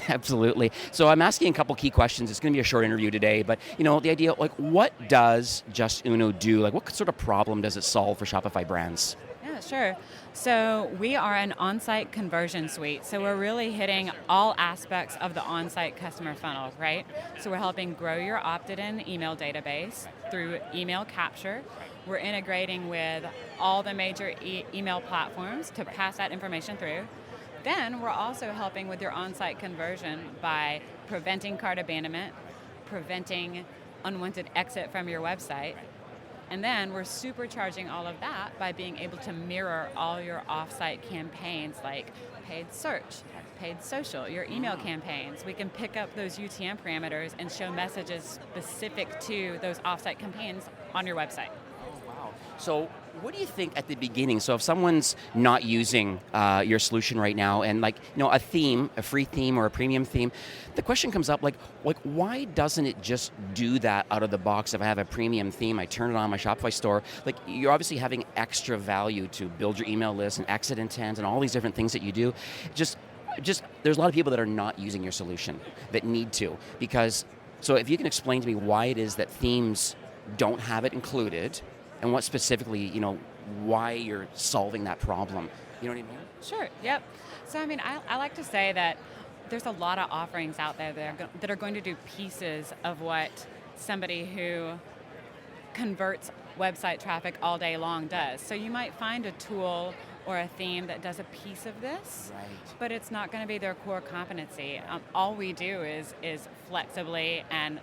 Absolutely. So I'm asking a couple key questions. It's going to be a short interview today, but the idea, like, what does JustUno do? Like, what sort of problem does it solve for Shopify brands? Yeah, sure. So we are an on-site conversion suite. So we're really hitting all aspects of the on-site customer funnel, right? So we're helping grow your opted-in email database through email capture. We're integrating with all the major email platforms to pass that information through. Then we're also helping with your on-site conversion by preventing cart abandonment, preventing unwanted exit from your website. And then we're supercharging all of that by being able to mirror all your off-site campaigns like paid search, paid social, your email campaigns. We can pick up those UTM parameters and show messages specific to those off-site campaigns on your website. So what do you think at the beginning? So if someone's not using your solution right now, and a theme, a free theme or a premium theme, the question comes up like why doesn't it just do that out of the box? If I have a premium theme, I turn it on my Shopify store. Like, you're obviously having extra value to build your email list and exit intent and all these different things that you do. Just there's a lot of people that are not using your solution that need to, so if you can explain to me why it is that themes don't have it included, and what specifically, why you're solving that problem. You know what I mean? Sure, yep. So I like to say that there's a lot of offerings out there that are going to do pieces of what somebody who converts website traffic all day long does. So you might find a tool or a theme that does a piece of this, right, but it's not going to be their core competency. All we do is flexibly and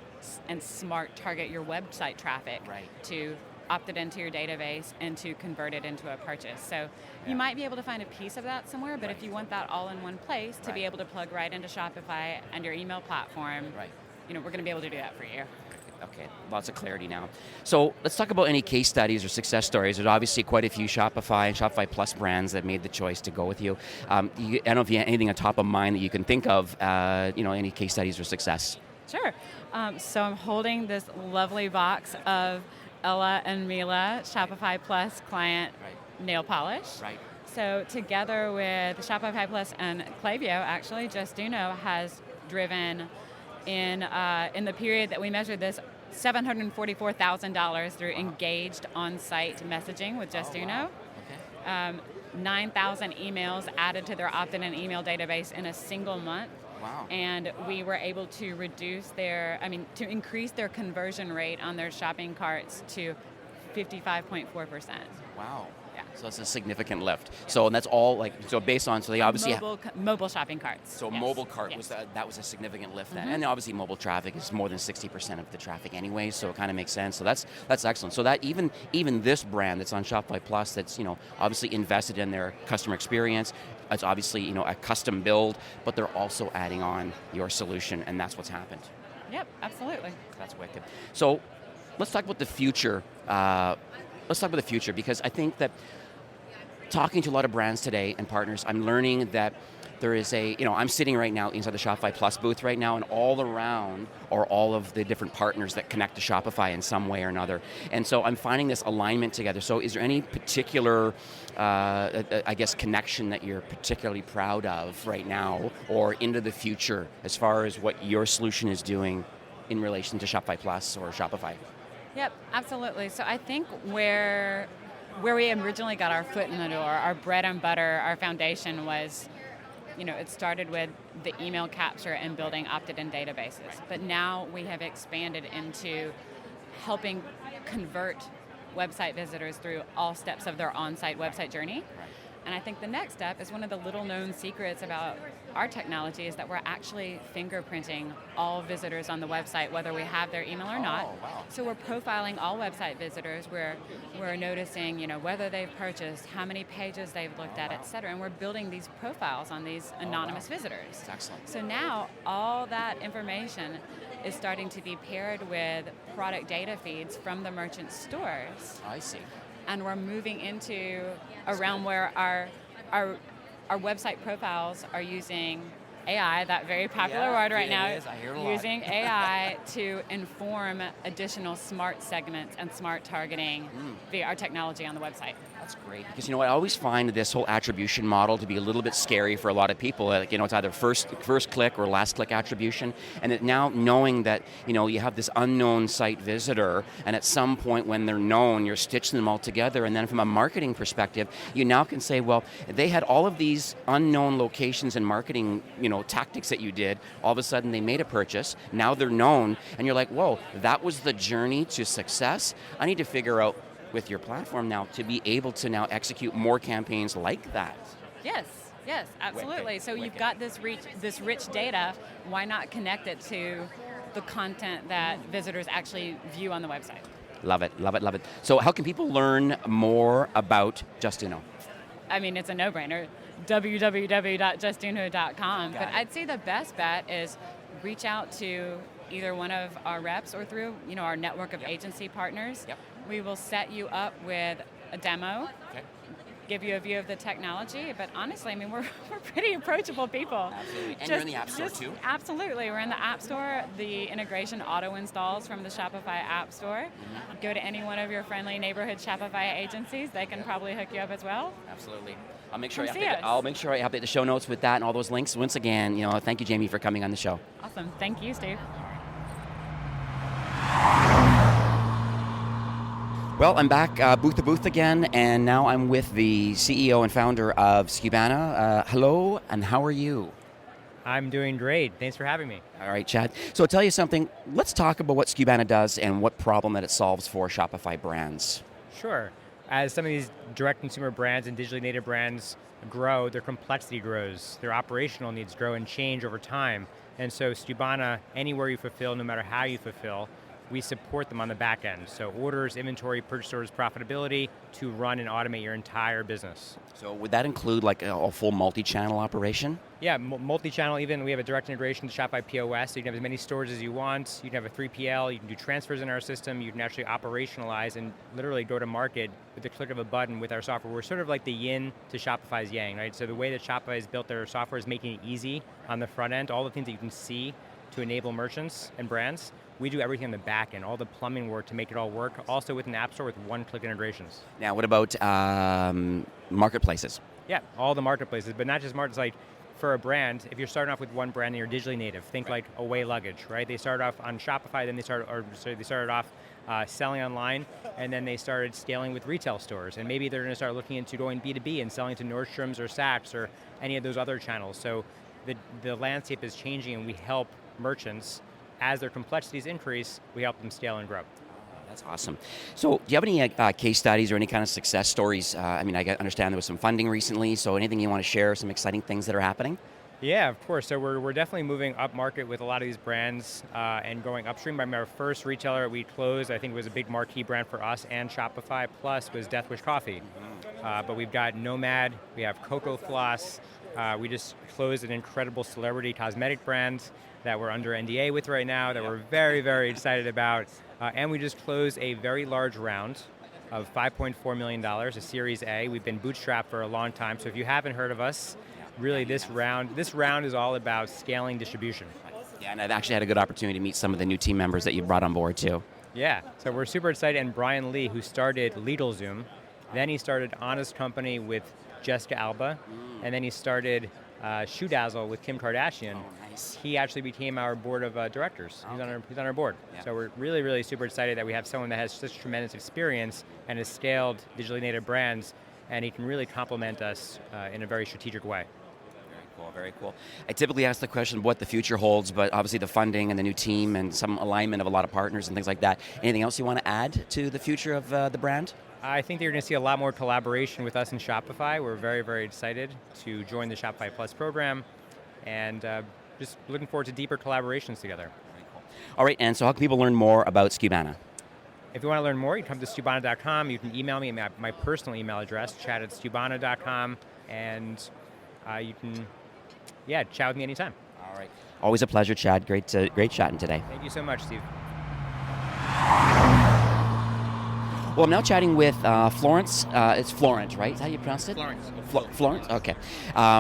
smart target your website traffic to opt it into your database and to convert it into a purchase. So you might be able to find a piece of that somewhere, but if you want that all in one place to be able to plug right into Shopify and your email platform, we're going to be able to do that for you. Okay, lots of clarity now. So let's talk about any case studies or success stories. There's obviously quite a few Shopify and Shopify Plus brands that made the choice to go with you. I don't know if you have anything on top of mind that you can think of, any case studies or success. Sure. So I'm holding this lovely box of Ella and Mila Shopify Plus client nail polish. Right. So together with Shopify Plus and Klaviyo, actually, JustUno has driven in the period that we measured this $744,000 through engaged on-site messaging with JustUno. Oh, wow. Okay. 9,000 emails added to their opt-in and email database in a single month. Wow. And we were able to to increase their conversion rate on their shopping carts to 55.4%. Wow. Yeah. So that's a significant lift. Yeah. So, and that's all based on, so they obviously mobile shopping carts. So yes. mobile cart yes. that was a significant lift then. And obviously mobile traffic is more than 60% of the traffic anyway, so it kind of makes sense. So that's excellent. So that even this brand that's on Shopify Plus that's, obviously invested in their customer experience, it's obviously, a custom build, but they're also adding on your solution, and that's what's happened. Yep, absolutely. That's wicked. So let's talk about the future. Let's talk about the future, because I think that talking to a lot of brands today and partners, I'm learning that there is I'm sitting right now inside the Shopify Plus booth right now, and all around are all of the different partners that connect to Shopify in some way or another. And so I'm finding this alignment together. So is there any particular, connection that you're particularly proud of right now or into the future as far as what your solution is doing in relation to Shopify Plus or Shopify? Yep, absolutely. So I think where we originally got our foot in the door, our bread and butter, our foundation was, it started with the email capture and building opted-in databases. But now we have expanded into helping convert website visitors through all steps of their on-site website journey. And I think the next step is one of the little-known secrets about our technology is that we're actually fingerprinting all visitors on the website, whether we have their email or not. Wow. So we're profiling all website visitors. We're noticing, whether they've purchased, how many pages they've looked at, et cetera. And we're building these profiles on these anonymous visitors. That's excellent. So now all that information is starting to be paired with product data feeds from the merchant stores. I see. And we're moving into a realm where our website profiles are using AI, that very popular word right now, I hear it a lot. using AI to inform additional smart segments and smart targeting via our technology on the website. That's great, because I always find this whole attribution model to be a little bit scary for a lot of people. Like, it's either first click or last click attribution, and that now knowing that you have this unknown site visitor, and at some point when they're known, you're stitching them all together, and then from a marketing perspective, you now can say, well, they had all of these unknown locations and marketing tactics that you did. All of a sudden, they made a purchase. Now they're known, and you're like, whoa, that was the journey to success. I need to figure out with your platform now to be able to now execute more campaigns like that. Yes, absolutely. So you've got this rich data. Why not connect it to the content that visitors actually view on the website? Love it. So how can people learn more about JustUno? I mean, it's a no-brainer. www.justuno.com. But I'd say the best bet is reach out to either one of our reps or through our network of agency partners. Yep. We will set you up with a demo, give you a view of the technology, but honestly, we're pretty approachable people. Absolutely. And you're in the App Store too? Absolutely. We're in the App Store. The integration auto-installs from the Shopify App Store. Go to any one of your friendly neighborhood Shopify agencies. They can probably hook you up as well. Absolutely. I'll make sure I update the show notes with that and all those links. Once again, thank you, Jamie, for coming on the show. Awesome. Thank you, Steve. Well, I'm back booth to booth again, and now I'm with the CEO and founder of Skubana. Hello, and how are you? I'm doing great. Thanks for having me. All right, Chad. So I'll tell you something. Let's talk about what Skubana does and what problem that it solves for Shopify brands. Sure. As some of these direct consumer brands and digitally native brands grow, their complexity grows, their operational needs grow and change over time. And so Skubana, anywhere you fulfill, no matter how you fulfill, we support them on the back end. So orders, inventory, purchase orders, profitability to run and automate your entire business. So would that include like a full multi-channel operation? Yeah, multi-channel even. We have a direct integration to Shopify POS, so you can have as many stores as you want. You can have a 3PL, you can do transfers in our system, you can actually operationalize and literally go to market with the click of a button with our software. We're sort of like the yin to Shopify's yang, right? So the way that Shopify has built their software is making it easy on the front end, all the things that you can see to enable merchants and brands. We do everything on the back end, all the plumbing work to make it all work, also with an app store with one-click integrations. Now, what about marketplaces? Yeah, all the marketplaces, but not just markets. Like for a brand, if you're starting off with one brand and you're digitally native, think like Away Luggage, right? They started off on Shopify, then they started off selling online, and then they started scaling with retail stores. And maybe they're going to start looking into going B2B and selling to Nordstrom's or Saks or any of those other channels. So the landscape is changing, and we help merchants. As their complexities increase, we help them scale and grow. That's awesome. So do you have any case studies or any kind of success stories? I understand there was some funding recently, so anything you want to share, some exciting things that are happening? Yeah, of course. So we're definitely moving up market with a lot of these brands and going upstream. Our first retailer we closed, I think was a big marquee brand for us and Shopify Plus, was Death Wish Coffee. But we've got Nomad, we have Cocoa Floss, We just closed an incredible celebrity cosmetic brand that we're under NDA with right now that we're very, very excited about. And we just closed a very large round of $5.4 million, a Series A. We've been bootstrapped for a long time, so if you haven't heard of us, really this round is all about scaling distribution. Yeah, and I've actually had a good opportunity to meet some of the new team members that you brought on board too. Yeah, so we're super excited, and Brian Lee, who started LegalZoom, then he started Honest Company with Jessica Alba, and then he started Shoe Dazzle with Kim Kardashian. Oh, nice. He actually became our board of directors. He's on our board. Yeah. So we're really, really super excited that we have someone that has such tremendous experience and has scaled digitally native brands, and he can really complement us in a very strategic way. Very cool. I typically ask the question of what the future holds, but obviously the funding and the new team and some alignment of a lot of partners and things like that. Anything else you want to add to the future of the brand? I think you're going to see a lot more collaboration with us in Shopify. We're very, very excited to join the Shopify Plus program, and just looking forward to deeper collaborations together. Very cool. All right, and so how can people learn more about Skubana? If you want to learn more, you can come to Skubana.com. You can email me at my personal email address, chat@Skubana.com, and you can chat with me anytime. All right. Always a pleasure, Chad. Great chatting today. Thank you so much, Steve. Well, I'm now chatting with Florence. It's Florent, right? Is that how you pronounce it? Florence. Florence? Okay.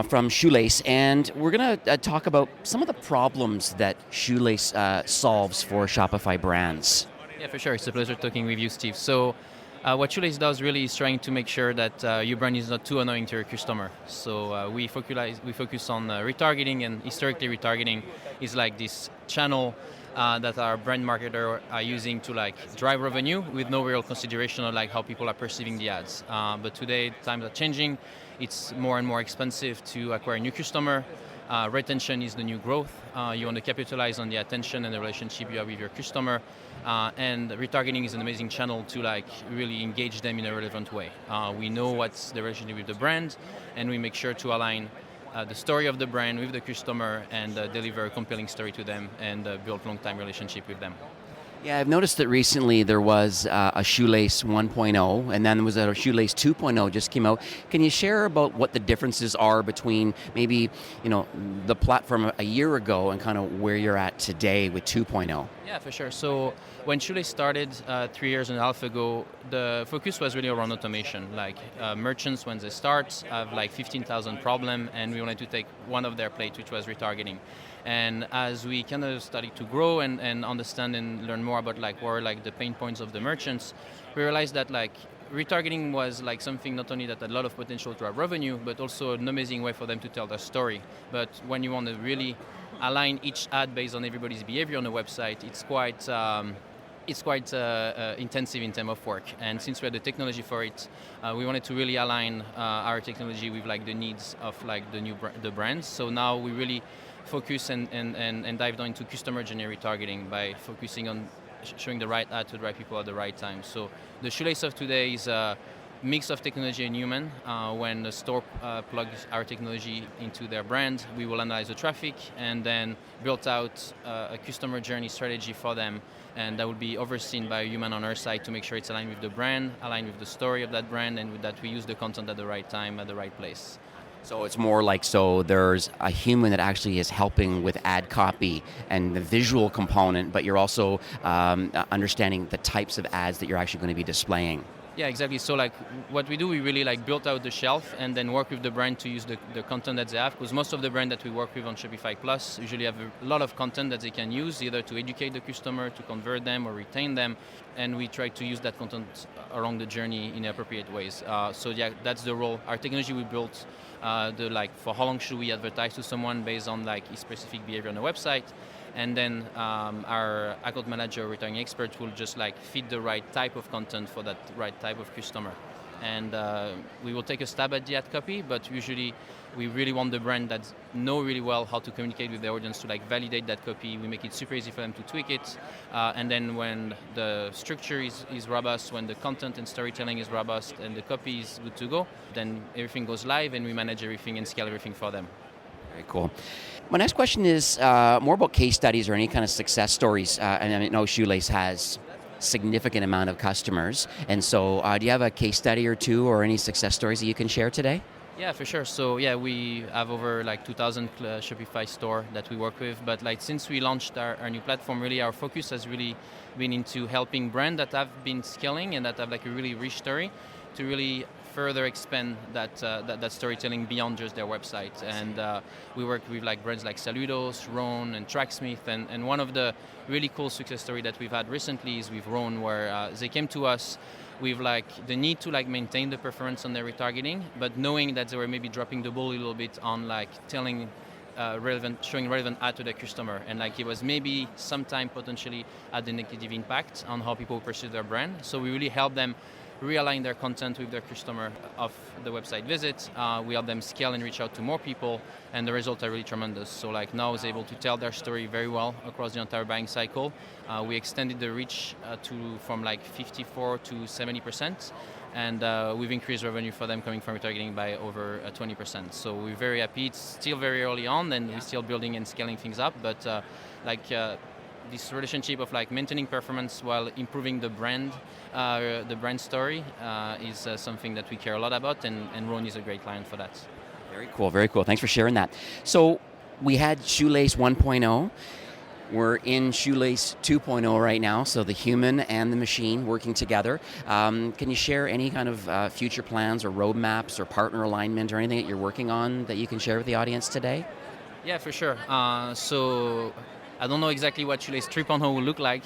From Shoelace. And we're going to talk about some of the problems that Shoelace solves for Shopify brands. Yeah, for sure. It's a pleasure talking with you, Steve. So what Shoelace does really is trying to make sure that your brand is not too annoying to your customer. So we focus on retargeting, and historically retargeting is like this channel that our brand marketer are using to like drive revenue with no real consideration of like how people are perceiving the ads. But today times are changing. It's more and more expensive to acquire a new customer. Retention is the new growth. You want to capitalize on the attention and the relationship you have with your customer. And retargeting is an amazing channel to like really engage them in a relevant way. We know what's the relationship with the brand, and we make sure to align the story of the brand with the customer and deliver a compelling story to them and build long-time relationship with them. Yeah, I've noticed that recently there was a Shoelace 1.0, and then there was a Shoelace 2.0 just came out. Can you share about what the differences are between maybe, the platform a year ago and kind of where you're at today with 2.0? Yeah, for sure. So when Shoelace started 3 years and a half ago, the focus was really around automation. Like merchants, when they start, have like 15,000 problems, and we wanted to take one of their plate, which was retargeting. And as we kind of started to grow and understand and learn more about like what are like the pain points of the merchants, we realized that like retargeting was like something not only that had a lot of potential to have revenue, but also an amazing way for them to tell their story. But when you want to really align each ad based on everybody's behavior on the website, it's quite intensive in terms of work. And since we had the technology for it, we wanted to really align our technology with like the needs of like the brands. So now we really focus and dive down into customer journey retargeting by focusing on showing the right ad to the right people at the right time. So the Shoelace of today is a mix of technology and human. When the store plugs our technology into their brand, we will analyze the traffic and then build out a customer journey strategy for them. And that will be overseen by a human on our side to make sure it's aligned with the brand, aligned with the story of that brand, and with that we use the content at the right time, at the right place. So it's more like, so there's a human that actually is helping with ad copy and the visual component, but you're also understanding the types of ads that you're actually going to be displaying. Yeah, exactly. So like what we do, we really like built out the shelf and then work with the brand to use the content that they have, because most of the brands that we work with on Shopify Plus usually have a lot of content that they can use either to educate the customer, to convert them or retain them, and we try to use that content along the journey in appropriate ways. So yeah, that's the role. Our technology we built, for how long should we advertise to someone based on like a specific behavior on the website. And then our account manager, returning expert, will just like feed the right type of content for that right type of customer. And we will take a stab at the ad copy, but usually we really want the brand that know really well how to communicate with the audience to like validate that copy. We make it super easy for them to tweak it. And then when the structure is robust, when the content and storytelling is robust and the copy is good to go, then everything goes live and we manage everything and scale everything for them. Very cool. My next question is more about case studies or any kind of success stories. And I know Shoelace has significant amount of customers. And so do you have a case study or two or any success stories that you can share today? Yeah, for sure. So yeah, we have over like 2,000 Shopify store that we work with. But like since we launched our new platform, really our focus has really been into helping brands that have been scaling and that have like a really rich story to really further expand that storytelling beyond just their website. And we work with like brands like Saludos, Rhone, and Tracksmith. And one of the really cool success story that we've had recently is with Rhone, where they came to us with like the need to like maintain the performance on their retargeting, but knowing that they were maybe dropping the ball a little bit on like showing relevant ad to the customer, and like it was maybe sometime potentially had a negative impact on how people perceive their brand. So we really help them realign their content with their customer of the website visit. We help them scale and reach out to more people, and the results are really tremendous. So like now is able to tell their story very well across the entire buying cycle. We extended the reach from like 54 to 70%, and we've increased revenue for them coming from retargeting by over 20%. So we're very happy. It's still very early on, and we're still building and scaling things up, but this relationship of like maintaining performance while improving the brand story is something that we care a lot about, and Rhone is a great client for that. Very cool, very cool. Thanks for sharing that. So we had Shoelace 1.0. We're in Shoelace 2.0 right now, so the human and the machine working together. Can you share any kind of future plans or roadmaps or partner alignment or anything that you're working on that you can share with the audience today? Yeah, for sure. So I don't know exactly what Shoelace 3.0 will look like,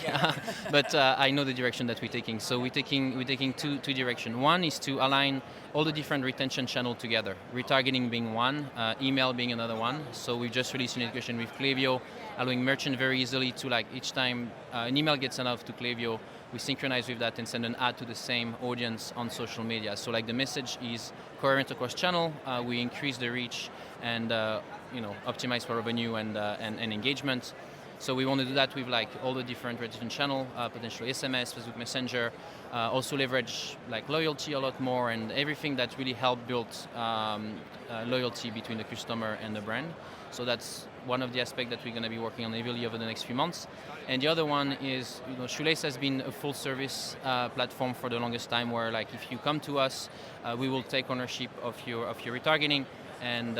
but I know the direction that we're taking. So we're taking two directions. One is to align all the different retention channels together. Retargeting being one, email being another one. So we just released an integration with Klaviyo, allowing merchant very easily to like each time an email gets sent out to Klaviyo, we synchronize with that and send an ad to the same audience on social media. So like the message is coherent across channel. We increase the reach and optimize for revenue and engagement. So we want to do that with like all the different retention channel, potentially SMS, Facebook Messenger, also leverage like loyalty a lot more and everything that really help build loyalty between the customer and the brand. So that's one of the aspects that we're going to be working on heavily over the next few months. And the other one is, Shoelace has been a full service platform for the longest time, where like if you come to us, we will take ownership of your retargeting. And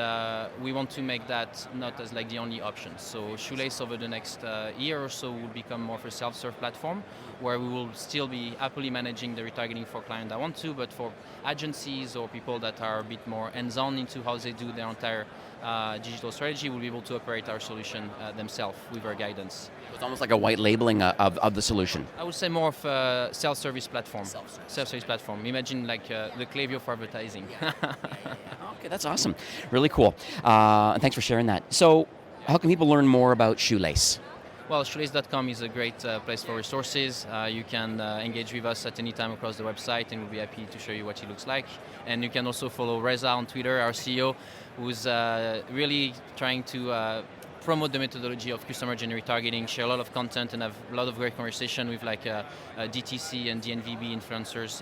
we want to make that not as like the only option. So Shoelace over the next year or so will become more of a self-serve platform where we will still be happily managing the retargeting for clients that want to, but for agencies or people that are a bit more hands-on into how they do their entire digital strategy, will be able to operate our solution themselves with our guidance. It's almost like a white labeling of the solution. I would say more of a self-service platform. Self-service platform. Imagine like the Klaviyo for advertising. Okay, that's awesome. Really cool. And thanks for sharing that. So how can people learn more about Shoelace? Well, Shoelace.com is a great place for resources. You can engage with us at any time across the website, and we'll be happy to show you what it looks like. And you can also follow Reza on Twitter, our CEO, who's really trying to promote the methodology of customer-generated targeting, share a lot of content, and have a lot of great conversation with like DTC and DNVB influencers.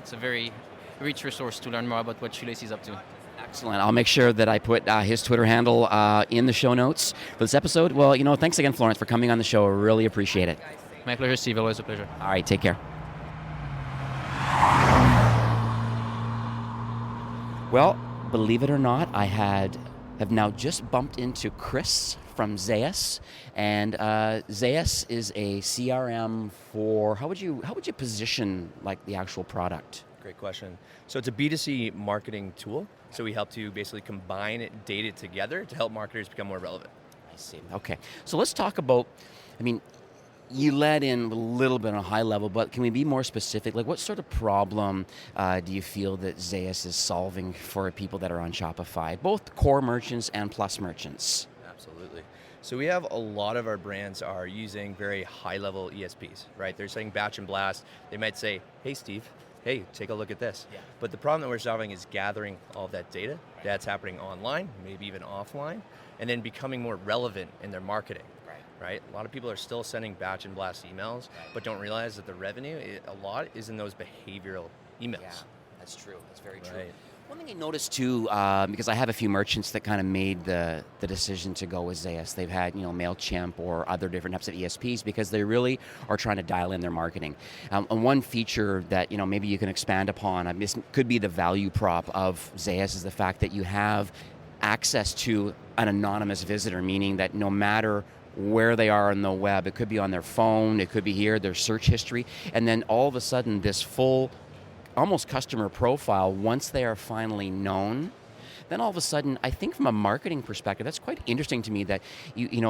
It's a very rich resource to learn more about what Shoelace is up to. Excellent. I'll make sure that I put his Twitter handle in the show notes for this episode. Well, thanks again, Florence, for coming on the show. I really appreciate it. My pleasure, Steve. Always a pleasure. All right, take care. Well, believe it or not, I have now just bumped into Chris from Zaius, and Zaius is a CRM for how would you position like the actual product? Great question. So it's a B2C marketing tool. So we help to basically combine data together to help marketers become more relevant. I see. Okay. So let's talk about, you led in a little bit on a high level, but can we be more specific? Like what sort of problem do you feel that Zaius is solving for people that are on Shopify, both core merchants and plus merchants? Absolutely. So we have a lot of our brands are using very high-level ESPs, right? They're saying batch and blast. They might say, hey, Steve, hey, take a look at this. Yeah. But the problem that we're solving is gathering all of that data that's happening online, maybe even offline, and then becoming more relevant in their marketing. Right? A lot of people are still sending batch and blast emails, but don't realize that the revenue, a lot is in those behavioral emails. Yeah, that's true. That's very true. Right. One thing I noticed too, because I have a few merchants that kind of made the decision to go with Zaius. They've had MailChimp or other different types of ESPs because they really are trying to dial in their marketing. And one feature that maybe you can expand upon, this could be the value prop of Zaius, is the fact that you have access to an anonymous visitor, meaning that no matter where they are on the web, it could be on their phone, it could be here, their search history, and then all of a sudden this full almost customer profile, once they are finally known, then all of a sudden, I think from a marketing perspective, that's quite interesting to me that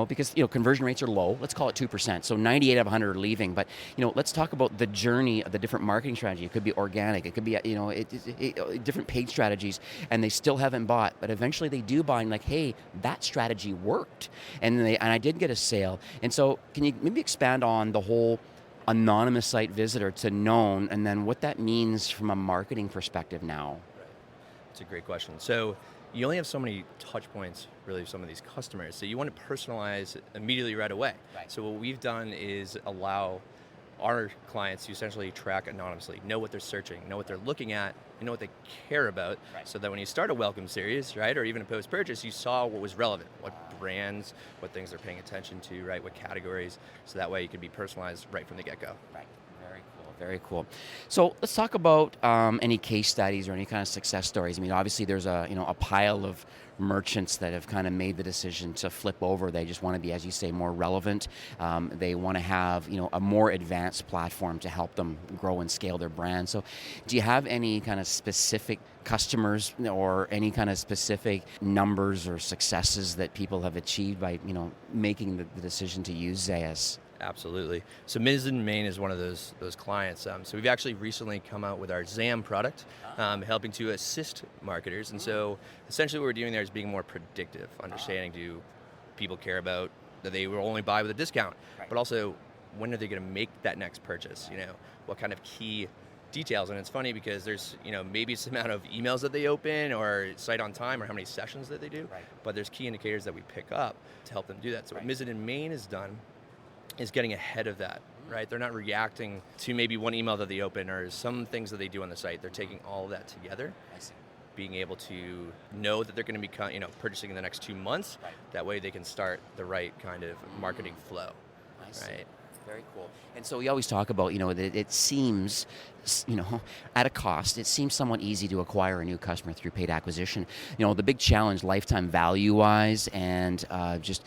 because conversion rates are low. Let's call it 2%. So 98 out of 100 are leaving. But let's talk about the journey of the different marketing strategy. It could be organic. It could be different paid strategies, and they still haven't bought. But eventually, they do buy, and like, hey, that strategy worked, and I did get a sale. And so, can you maybe expand on the whole anonymous site visitor to known, and then what that means from a marketing perspective now? It's a great question. So you only have so many touch points, really, with some of these customers. So you want to personalize immediately right away. Right. So what we've done is allow our clients to essentially track anonymously, know what they're searching, know what they're looking at, and know what they care about, so that when you start a welcome series, right, or even a post-purchase, you saw what was relevant, what brands, what things they're paying attention to, right, what categories, so that way you can be personalized right from the get-go. Right. Very cool. Very cool. So let's talk about any case studies or any kind of success stories. I mean, obviously there's a pile of merchants that have kind of made the decision to flip over. They just want to be, as you say, more relevant. They want to have a more advanced platform to help them grow and scale their brand. So do you have any kind of specific customers or any kind of specific numbers or successes that people have achieved by making the decision to use Zaius? Absolutely. So Mizzen Main is one of those clients. So we've actually recently come out with our ZAM product, helping to assist marketers. And so essentially what we're doing there is being more predictive, understanding do people care about that they will only buy with a discount, but also when are they going to make that next purchase? What kind of key details. And it's funny because there's maybe it's the amount of emails that they open or site on time or how many sessions that they do, but there's key indicators that we pick up to help them do that. So what Mizzen Main has done is getting ahead of that, right? They're not reacting to maybe one email that they open or some things that they do on the site. They're taking all of that together, being able to know that they're going to be purchasing in the next 2 months. That way they can start the right kind of marketing flow, right? Very cool. And so we always talk about, that it seems, at a cost, it seems somewhat easy to acquire a new customer through paid acquisition. The big challenge, lifetime value-wise, and just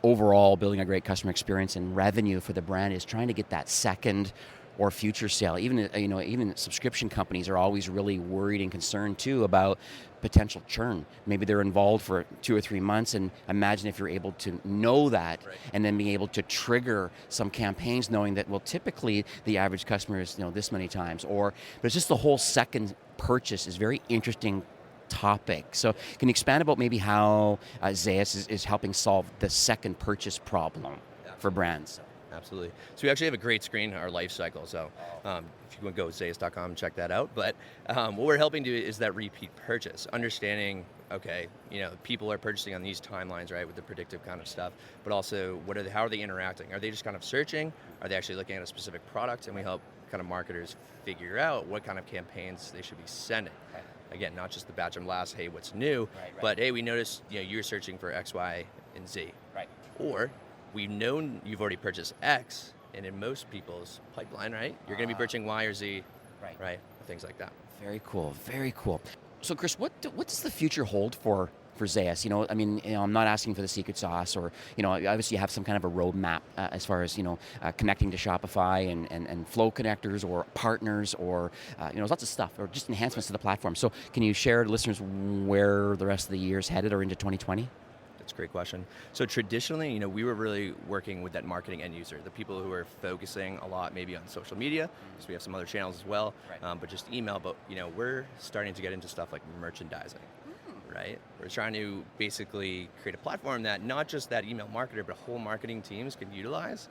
overall building a great customer experience and revenue for the brand is trying to get that second or future sale. Even subscription companies are always really worried and concerned too about potential churn. Maybe they're involved for 2 or 3 months, and imagine if you're able to know that and then being able to trigger some campaigns knowing that, well, typically the average customer is this many times, but it's just the whole second purchase is very interesting topic. So can you expand about maybe how Zaius is helping solve the second purchase problem for brands? Absolutely. So we actually have a great screen, our life cycle. So if you want to go to Zaius.com, check that out. But what we're helping do is that repeat purchase, understanding, people are purchasing on these timelines, right, with the predictive kind of stuff. But also, how are they interacting? Are they just kind of searching? Are they actually looking at a specific product? And we help kind of marketers figure out what kind of campaigns they should be sending. Again, not just the batch and blast, hey, what's new, but hey, we noticed you're searching for X, Y, and Z. Right. Or we've known you've already purchased X, and in most people's pipeline, right, you're going to be purchasing Y or Z, right, things like that. Very cool, very cool. So, Chris, what does the future hold for Zaius? I'm not asking for the secret sauce, or obviously you have some kind of a roadmap as far as connecting to Shopify and flow connectors or partners, or there's lots of stuff, or just enhancements to the platform. So, can you share with listeners where the rest of the year's headed, or into 2020? That's a great question. So traditionally, we were really working with that marketing end user, the people who are focusing a lot maybe on social media, because we have some other channels as well, but just email. But we're starting to get into stuff like merchandising, right? We're trying to basically create a platform that not just that email marketer, but whole marketing teams can utilize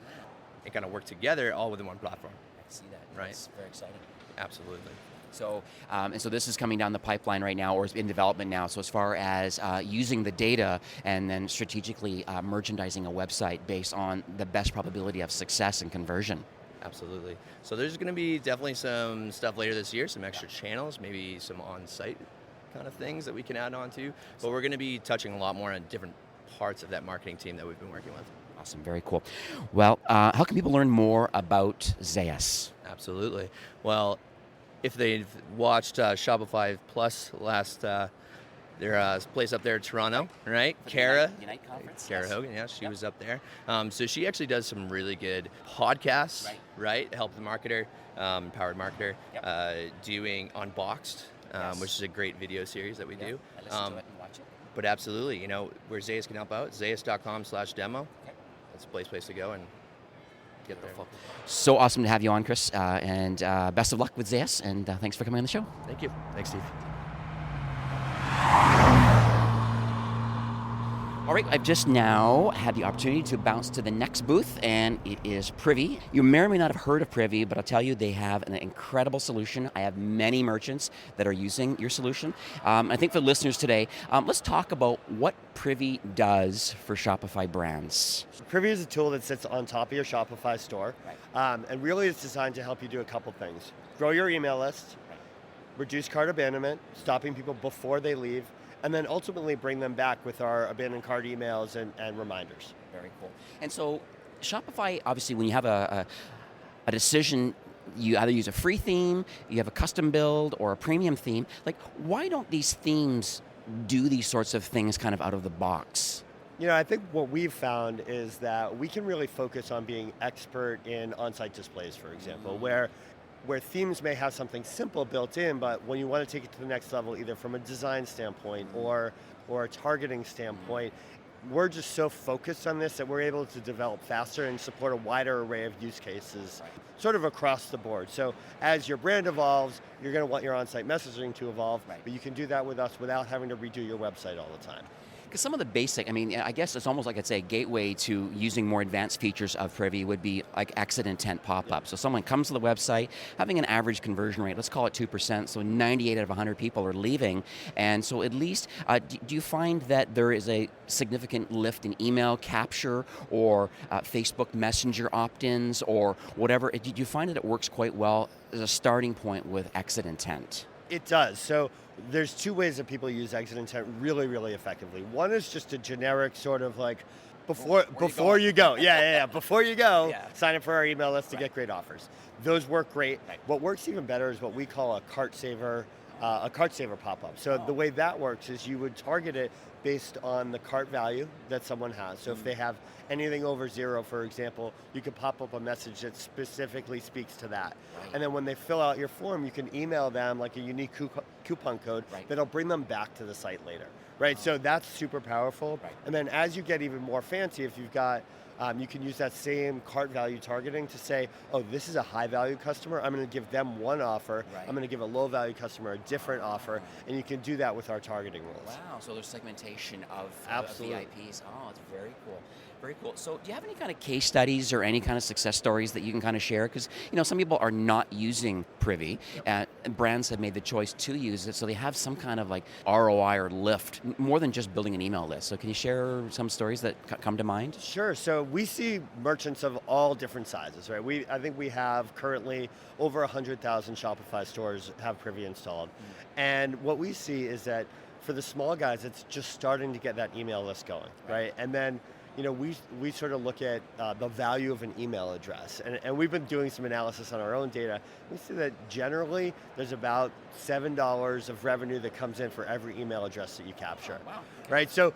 and kind of work together all within one platform. I see that. Right. That's very exciting. Absolutely. So, and so this is coming down the pipeline right now, or is in development now. So as far as using the data and then strategically merchandising a website based on the best probability of success and conversion. Absolutely. So there's going to be definitely some stuff later this year, some extra channels, maybe some on-site kind of things that we can add on to. But we're going to be touching a lot more on different parts of that marketing team that we've been working with. Awesome, very cool. Well, how can people learn more about Zaius? Absolutely. Well, if they've watched Shopify Plus last, their place up there in Toronto, right? Kara. Unite Conference. Kara Hogan, yeah, she was up there. So she actually does some really good podcasts, right? Help the marketer, empowered marketer, doing Unboxed, which is a great video series that we do. I listen to it and watch it. But absolutely, where Zaius can help out, zaius.com/demo. That's a place to go and get there. So awesome to have you on, Chris, and best of luck with Zaius, and thanks for coming on the show. Thank you. Thanks, Steve. All right, I've just now had the opportunity to bounce to the next booth, and it is Privy. You may or may not have heard of Privy, but I'll tell you, they have an incredible solution. I have many merchants that are using your solution. I think for the listeners today, let's talk about what Privy does for Shopify brands. Privy is a tool that sits on top of your Shopify store, and really it's designed to help you do a couple things. Grow your email list, reduce cart abandonment, stopping people before they leave, and then ultimately bring them back with our abandoned cart emails and reminders. Very cool. And so Shopify, obviously, when you have a decision, you either use a free theme, you have a custom build, or a premium theme. Like, why don't these themes do these sorts of things kind of out of the box? I think what we've found is that we can really focus on being expert in on-site displays, for example, where themes may have something simple built in, but when you want to take it to the next level, either from a design standpoint or a targeting standpoint, we're just so focused on this that we're able to develop faster and support a wider array of use cases sort of across the board. So as your brand evolves, you're going to want your on-site messaging to evolve, but you can do that with us without having to redo your website all the time. Because some of the basic, I guess it's almost like I'd say a gateway to using more advanced features of Privy would be like exit intent pop-up. So someone comes to the website, having an average conversion rate, let's call it 2%, so 98 out of 100 people are leaving. And so at least, do you find that there is a significant lift in email capture or Facebook Messenger opt-ins or whatever? Do you find that it works quite well as a starting point with exit intent? It does. So there's two ways that people use exit intent really, really effectively. One is just a generic sort of like, before you go. Before you go, sign up for our email list to get great offers. Those work great. What works even better is what we call a cart saver pop-up. So the way that works is you would target it based on the cart value that someone has. So if they have anything over 0, for example, you could pop up a message that specifically speaks to that. And then when they fill out your form, you can email them like a unique coupon code that'll bring them back to the site later. So that's super powerful. And then as you get even more fancy, if you've got you can use that same cart value targeting to say, oh, this is a high value customer. I'm going to give them one offer. I'm going to give a low value customer a different offer. And you can do that with our targeting rules. Wow, so there's segmentation of Absolutely. VIPs. Oh, it's very cool. Very cool. So do you have any kind of case studies or any kind of success stories that you can kind of share? Because, some people are not using Privy. And brands have made the choice to use it, so they have some kind of like ROI or lift, more than just building an email list. So can you share some stories that come to mind? Sure. So we see merchants of all different sizes, right? I think we have currently over 100,000 Shopify stores have Privy installed. And what we see is that for the small guys, it's just starting to get that email list going, right? And then we sort of look at the value of an email address. And we've been doing some analysis on our own data. We see that generally there's about $7 of revenue that comes in for every email address that you capture. Wow. Right? So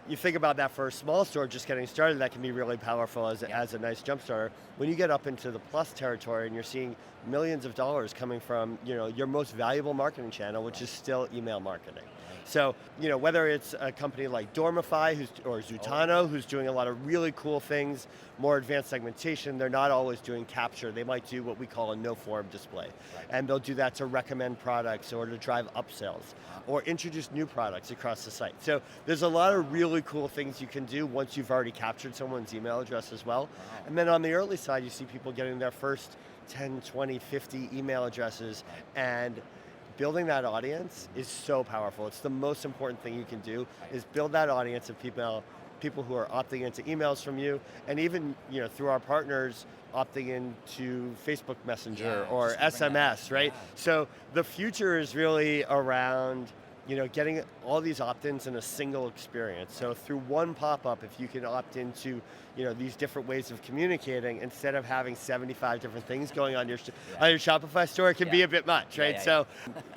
you think about that for a small store just getting started, that can be really powerful as a nice jump starter. When you get up into the plus territory and you're seeing millions of dollars coming from your most valuable marketing channel, which is still email marketing. So, whether it's a company like Dormify or Zootano, who's doing a lot of really cool things, more advanced segmentation, they're not always doing capture. They might do what we call a no-form display. And they'll do that to recommend products or to drive upsells or introduce new products across the site. So there's a lot of really cool things you can do once you've already captured someone's email address as well. And then on the early side, you see people getting their first 10, 20, 50 email addresses, and building that audience is so powerful. It's the most important thing you can do is build that audience of people who are opting into emails from you, and even through our partners opting into Facebook Messenger or SMS, right? So the future is really around getting all these opt-ins in a single experience. So through one pop-up, if you can opt into these different ways of communicating, instead of having 75 different things going on your Shopify store, it can be a bit much, right? So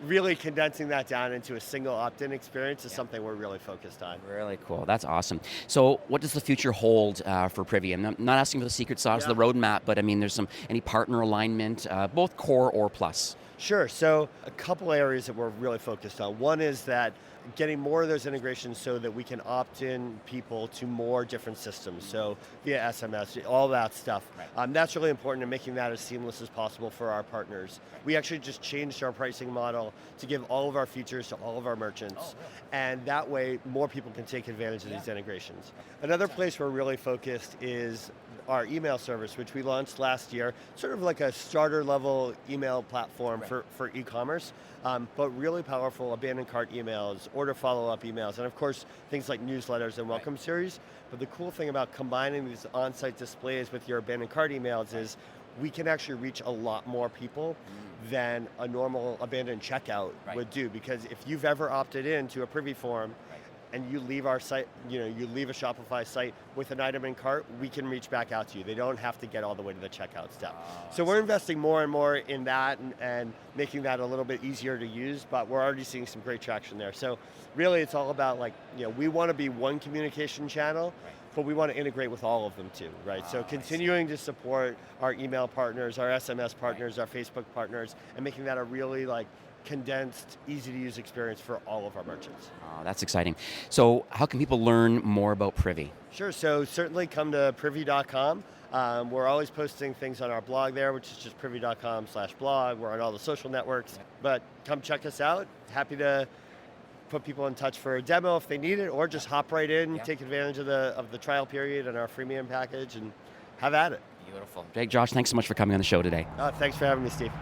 really condensing that down into a single opt-in experience is something we're really focused on. Really cool. That's awesome. So what does the future hold for Privy? I'm not asking for the secret sauce, the roadmap, but I mean, there's any partner alignment, both core or plus? Sure. So a couple areas that we're really focused on. One is that getting more of those integrations so that we can opt in people to more different systems. So via SMS, all that stuff. That's really important, and making that as seamless as possible for our partners. We actually just changed our pricing model to give all of our features to all of our merchants. And that way, more people can take advantage of these integrations. Another place we're really focused is our email service, which we launched last year, sort of like a starter level email platform for e-commerce, but really powerful abandoned cart emails, order follow-up emails, and of course, things like newsletters and welcome series. But the cool thing about combining these on-site displays with your abandoned cart emails is we can actually reach a lot more people than a normal abandoned checkout would do, because if you've ever opted in to a Privy form, and you leave our site, you leave a Shopify site with an item in cart, we can reach back out to you. They don't have to get all the way to the checkout step. So we're investing more and more in that and making that a little bit easier to use, but we're already seeing some great traction there. So really it's all about we want to be one communication channel, but we want to integrate with all of them too, right? So continuing to support our email partners, our SMS partners, our Facebook partners, and making that a really condensed, easy-to-use experience for all of our merchants. Oh, that's exciting. So how can people learn more about Privy? Sure, so certainly come to privy.com. We're always posting things on our blog there, which is just privy.com/blog. We're on all the social networks, but come check us out. Happy to put people in touch for a demo if they need it, or just hop right in, take advantage of the trial period and our freemium package, and have at it. Beautiful. Jake, Josh, thanks so much for coming on the show today. Thanks for having me, Steve.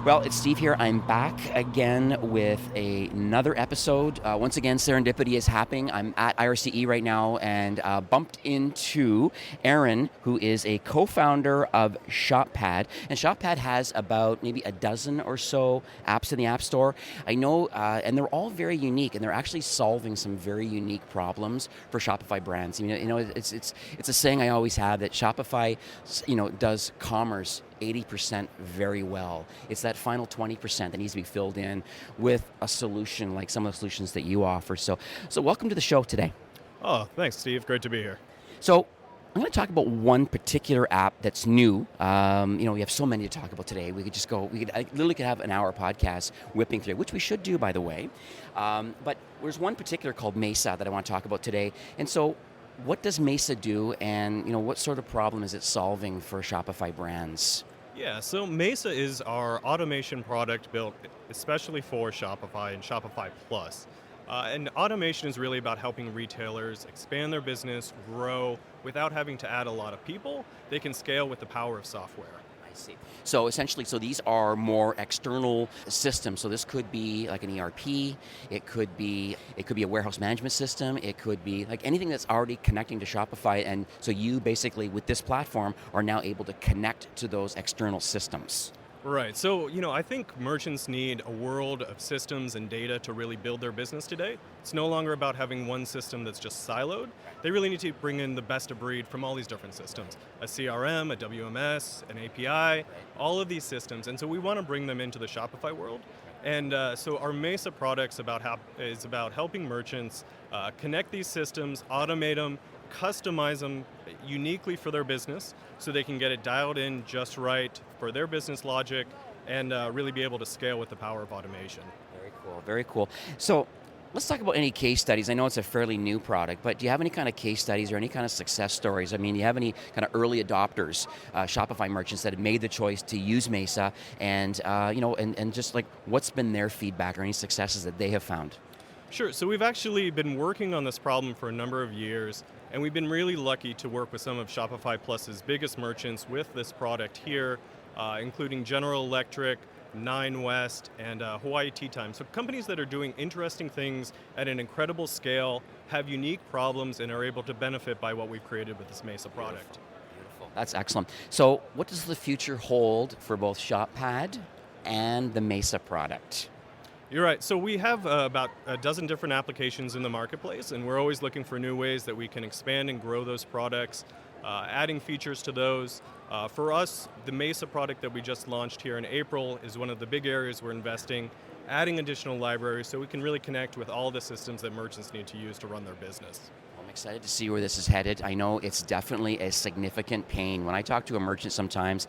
Well, it's Steve here. I'm back again with another episode. Once again, serendipity is happening. I'm at IRCE right now and bumped into Aaron, who is a co-founder of ShopPad. And ShopPad has about maybe a dozen or so apps in the App Store. I know, and they're all very unique, and they're actually solving some very unique problems for Shopify brands. It's a saying I always have that Shopify, does commerce 80% very well. It's that final 20% that needs to be filled in with a solution like some of the solutions that you offer. So welcome to the show today. Oh, thanks, Steve. Great to be here. So I'm going to talk about one particular app that's new. We have so many to talk about today. I literally could have an hour podcast whipping through, which we should do, by the way. But there's one particular called Mesa that I want to talk about today. And so what does Mesa do, and what sort of problem is it solving for Shopify brands? Yeah, so Mesa is our automation product built especially for Shopify and Shopify Plus. And automation is really about helping retailers expand their business, grow, without having to add a lot of people. They can scale with the power of software. See. So essentially, these are more external systems. So this could be like an ERP. It could be a warehouse management system. It could be like anything that's already connecting to Shopify. And so you basically, with this platform, are now able to connect to those external systems. Right. So, I think merchants need a world of systems and data to really build their business today. It's no longer about having one system that's just siloed. They really need to bring in the best of breed from all these different systems. A CRM, a WMS, an API, all of these systems. And so we want to bring them into the Shopify world. And so our Mesa product is about helping merchants connect these systems, automate them, customize them uniquely for their business so they can get it dialed in just right for their business logic and really be able to scale with the power of automation. Very cool, very cool. So let's talk about any case studies. I know it's a fairly new product, but do you have any kind of case studies or any kind of success stories? I mean, do you have any kind of early adopters, Shopify merchants that have made the choice to use Mesa and, and just like what's been their feedback or any successes that they have found? Sure. So we've actually been working on this problem for a number of years, and we've been really lucky to work with some of Shopify Plus's biggest merchants with this product here, including General Electric, Nine West, and Hawaii Tea Time. So companies that are doing interesting things at an incredible scale, have unique problems, and are able to benefit by what we've created with this Mesa product. Beautiful. That's excellent. So what does the future hold for both ShopPad and the Mesa product? You're right. So we have about a dozen different applications in the marketplace, and we're always looking for new ways that we can expand and grow those products, adding features to those. For us, the Mesa product that we just launched here in April is one of the big areas we're investing, adding additional libraries so we can really connect with all the systems that merchants need to use to run their business. I'm excited to see where this is headed. I know it's definitely a significant pain. When I talk to a merchant sometimes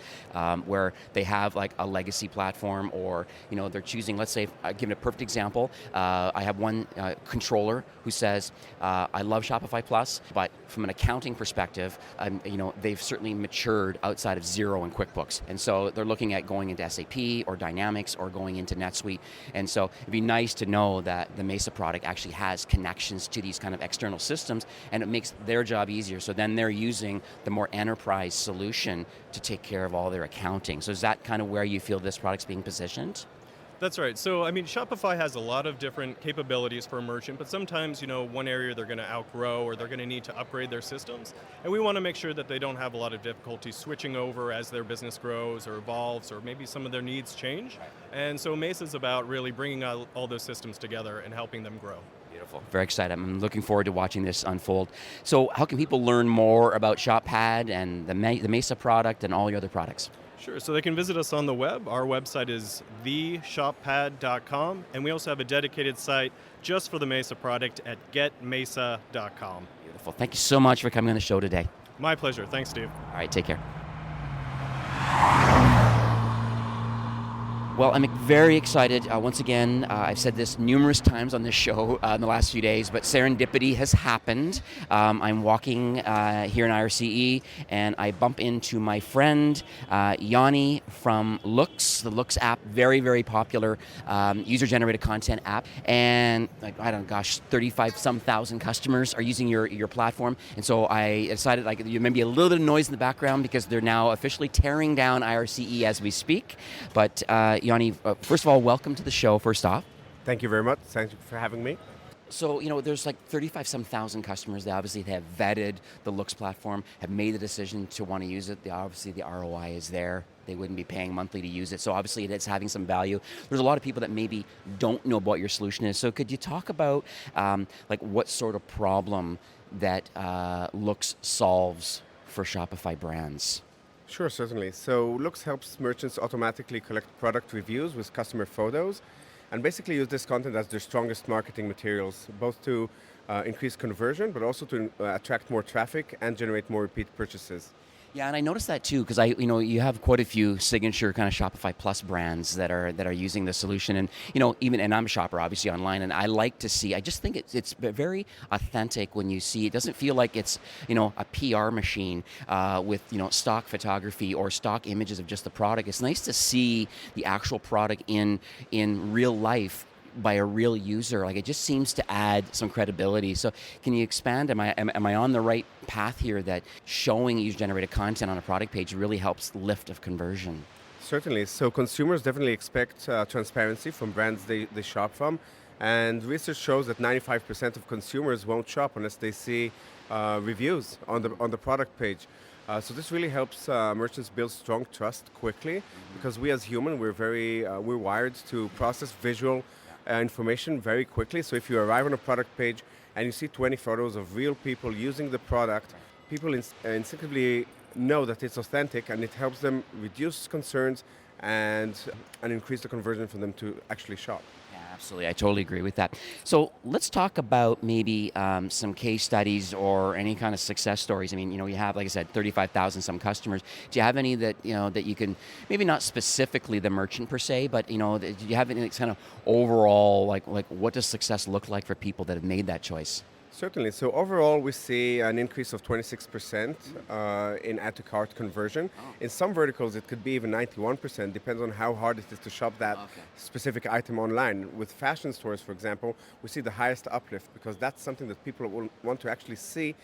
where they have like a legacy platform or they're choosing, let's say, give it a perfect example, I have one controller who says, I love Shopify Plus, but from an accounting perspective, they've certainly matured outside of Xero and QuickBooks. And so they're looking at going into SAP or Dynamics or going into NetSuite. And so it'd be nice to know that the Mesa product actually has connections to these kind of external systems, and it makes their job easier. So then they're using the more enterprise solution to take care of all their accounting. So is that kind of where you feel this product's being positioned? That's right. So, I mean, Shopify has a lot of different capabilities for a merchant, but sometimes, one area they're going to outgrow or they're going to need to upgrade their systems. And we want to make sure that they don't have a lot of difficulty switching over as their business grows or evolves, or maybe some of their needs change. And so Mesa's about really bringing all those systems together and helping them grow. Beautiful. Very excited. I'm looking forward to watching this unfold. So how can people learn more about ShopPad and the Mesa product and all your other products? Sure, so they can visit us on the web. Our website is theshoppad.com, and we also have a dedicated site just for the Mesa product at getmesa.com. Beautiful. Thank you so much for coming on the show today. My pleasure. Thanks, Steve. All right, take care. Well, I'm very excited. Once again, I've said this numerous times on this show in the last few days, but serendipity has happened. I'm walking here in IRCE, and I bump into my friend, Yanni from Looks, the Looks app, very, very popular user-generated content app. And, 35-some thousand customers are using your platform. And so I decided, there may be a little bit of noise in the background because they're now officially tearing down IRCE as we speak. But Yanni, first of all, welcome to the show, first off. Thank you very much. Thank you for having me. So, there's 35-some thousand customers that obviously have vetted the Looks platform, have made the decision to want to use it. Obviously, the ROI is there. They wouldn't be paying monthly to use it. So obviously, it's having some value. There's a lot of people that maybe don't know what your solution is. So could you talk about what sort of problem that Looks solves for Shopify brands? Sure, certainly. So Looks helps merchants automatically collect product reviews with customer photos and basically use this content as their strongest marketing materials, both to increase conversion, but also to attract more traffic and generate more repeat purchases. Yeah, and I noticed that too, because you have quite a few signature kind of Shopify Plus brands that are using the solution, and and I'm a shopper obviously online, and I like to see. I just think it's very authentic when you see. It doesn't feel like it's a PR machine with stock photography or stock images of just the product. It's nice to see the actual product in real life by a real user. It just seems to add some credibility. So can you expand? Am I on the right path here that showing user-generated content on a product page really helps lift of conversion? Certainly. So consumers definitely expect transparency from brands they shop from. And research shows that 95% of consumers won't shop unless they see reviews on the product page. So this really helps merchants build strong trust quickly, because we as human, we're wired to process visual information very quickly. So if you arrive on a product page and you see 20 photos of real people using the product, people instinctively know that it's authentic, and it helps them reduce concerns and increase the conversion for them to actually shop. Absolutely, I totally agree with that. So let's talk about maybe some case studies or any kind of success stories. I mean, you have, like I said, 35,000 some customers. Do you have any that that you can, maybe not specifically the merchant per se, but do you have any kind of overall like what does success look like for people that have made that choice? Certainly. So overall, we see an increase of 26% in add-to-cart conversion. In some verticals, it could be even 91%, depends on how hard it is to shop that specific item online. With fashion stores, for example, we see the highest uplift, because that's something that people will want to actually see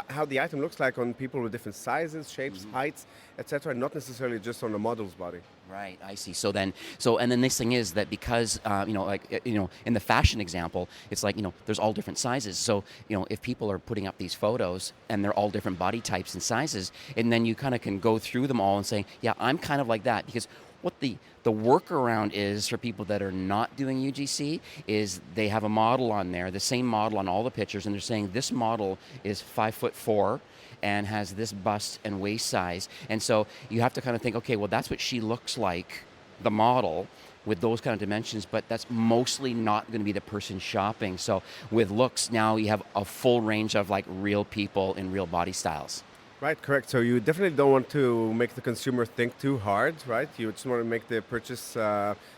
how the item looks like on people with different sizes, shapes, heights, etc., not necessarily just on the model's body. Right, I see. So then the next thing is that because in the fashion example, it's there's all different sizes. So if people are putting up these photos and they're all different body types and sizes, and then you kind of can go through them all and say, yeah, I'm kind of like that, because What the workaround is for people that are not doing UGC is they have a model on there, the same model on all the pictures, and they're saying this model is 5'4" and has this bust and waist size. And so you have to kind of think, okay, well, that's what she looks like, the model, with those kind of dimensions, but that's mostly not going to be the person shopping. So with looks, now you have a full range of like real people in real body styles. Right, correct. So you definitely don't want to make the consumer think too hard, right? You just want to make the purchase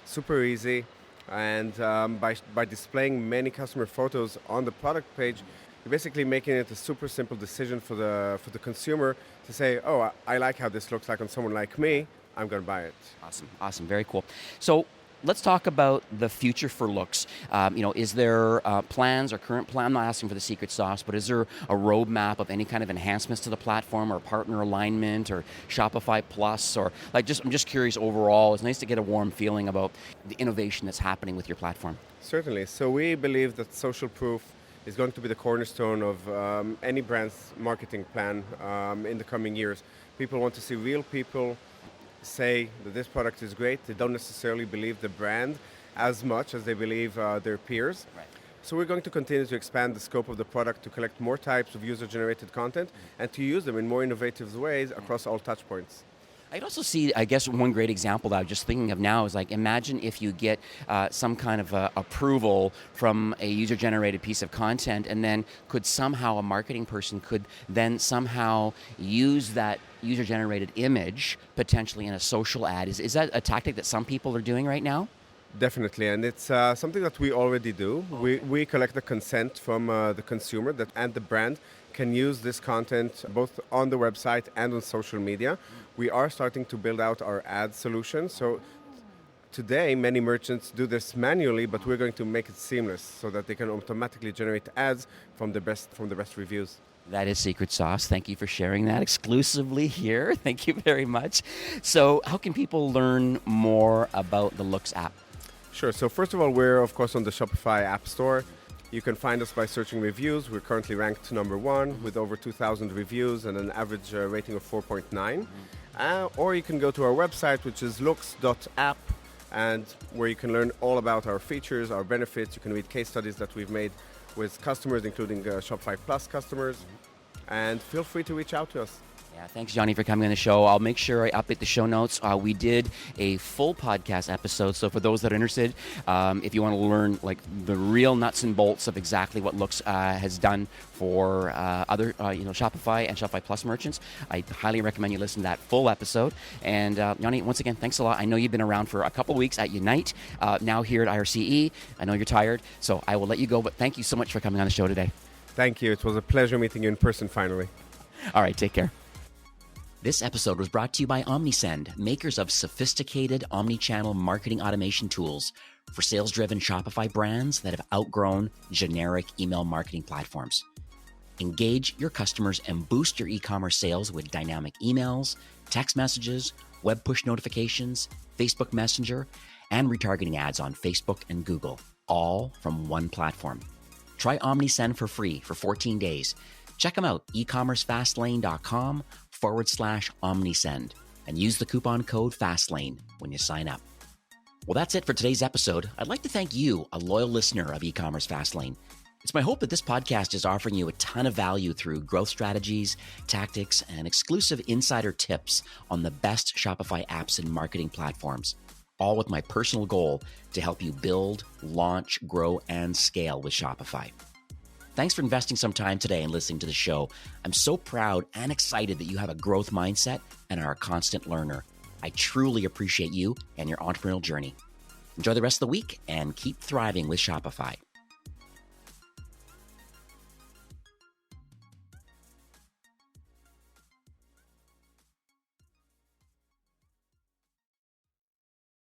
super easy. And by displaying many customer photos on the product page, you're basically making it a super simple decision for the consumer to say, oh, I like how this looks like on someone like me. I'm going to buy it. Awesome. Very cool. So let's talk about the future for looks. Is there plans or current plan? I'm not asking for the secret sauce, but is there a roadmap of any kind of enhancements to the platform or partner alignment or Shopify Plus or I'm just curious overall. It's nice to get a warm feeling about the innovation that's happening with your platform. Certainly. So we believe that social proof is going to be the cornerstone of any brand's marketing plan in the coming years. People want to see real people say that this product is great. They don't necessarily believe the brand as much as they believe their peers. Right. So we're going to continue to expand the scope of the product to collect more types of user-generated content and to use them in more innovative ways across all touchpoints. I'd also see, I guess, one great example that I'm just thinking of now is like, imagine if you get some kind of approval from a user-generated piece of content, and then a marketing person could then somehow use that user-generated image potentially in a social ad. Is that a tactic that some people are doing right now? Definitely, and it's something that we already do. We collect the consent from the consumer and the brand can use this content both on the website and on social media. We are starting to build out our ad solution. So today, many merchants do this manually, but we're going to make it seamless so that they can automatically generate ads from the best reviews. That is secret sauce. Thank you for sharing that exclusively here. Thank you very much. So how can people learn more about the Looks app? Sure. So first of all, we're, of course, on the Shopify App Store. You can find us by searching reviews. We're currently ranked number 1 with over 2,000 reviews and an average rating of 4.9. Or you can go to our website, which is looks.app, and where you can learn all about our features, our benefits. You can read case studies that we've made with customers, including Shopify Plus customers. And feel free to reach out to us. Yeah, thanks, Johnny, for coming on the show. I'll make sure I update the show notes. We did a full podcast episode, so for those that are interested, if you want to learn like the real nuts and bolts of exactly what Looks has done for other Shopify and Shopify Plus merchants, I highly recommend you listen to that full episode. And Johnny, once again, thanks a lot. I know you've been around for a couple weeks at Unite, now here at IRCE. I know you're tired, so I will let you go, but thank you so much for coming on the show today. Thank you. It was a pleasure meeting you in person finally. All right, take care. This episode was brought to you by OmniSend, makers of sophisticated omni-channel marketing automation tools for sales-driven Shopify brands that have outgrown generic email marketing platforms. Engage your customers and boost your e-commerce sales with dynamic emails, text messages, web push notifications, Facebook Messenger, and retargeting ads on Facebook and Google, all from one platform. Try OmniSend for free for 14 days. Check them out, ecommercefastlane.com/OmniSend, and use the coupon code FASTLANE when you sign up. Well, that's it for today's episode. I'd like to thank you, a loyal listener of E-commerce Fastlane. It's my hope that this podcast is offering you a ton of value through growth strategies, tactics, and exclusive insider tips on the best Shopify apps and marketing platforms, all with my personal goal to help you build, launch, grow, and scale with Shopify. Thanks for investing some time today and listening to the show. I'm so proud and excited that you have a growth mindset and are a constant learner. I truly appreciate you and your entrepreneurial journey. Enjoy the rest of the week and keep thriving with Shopify.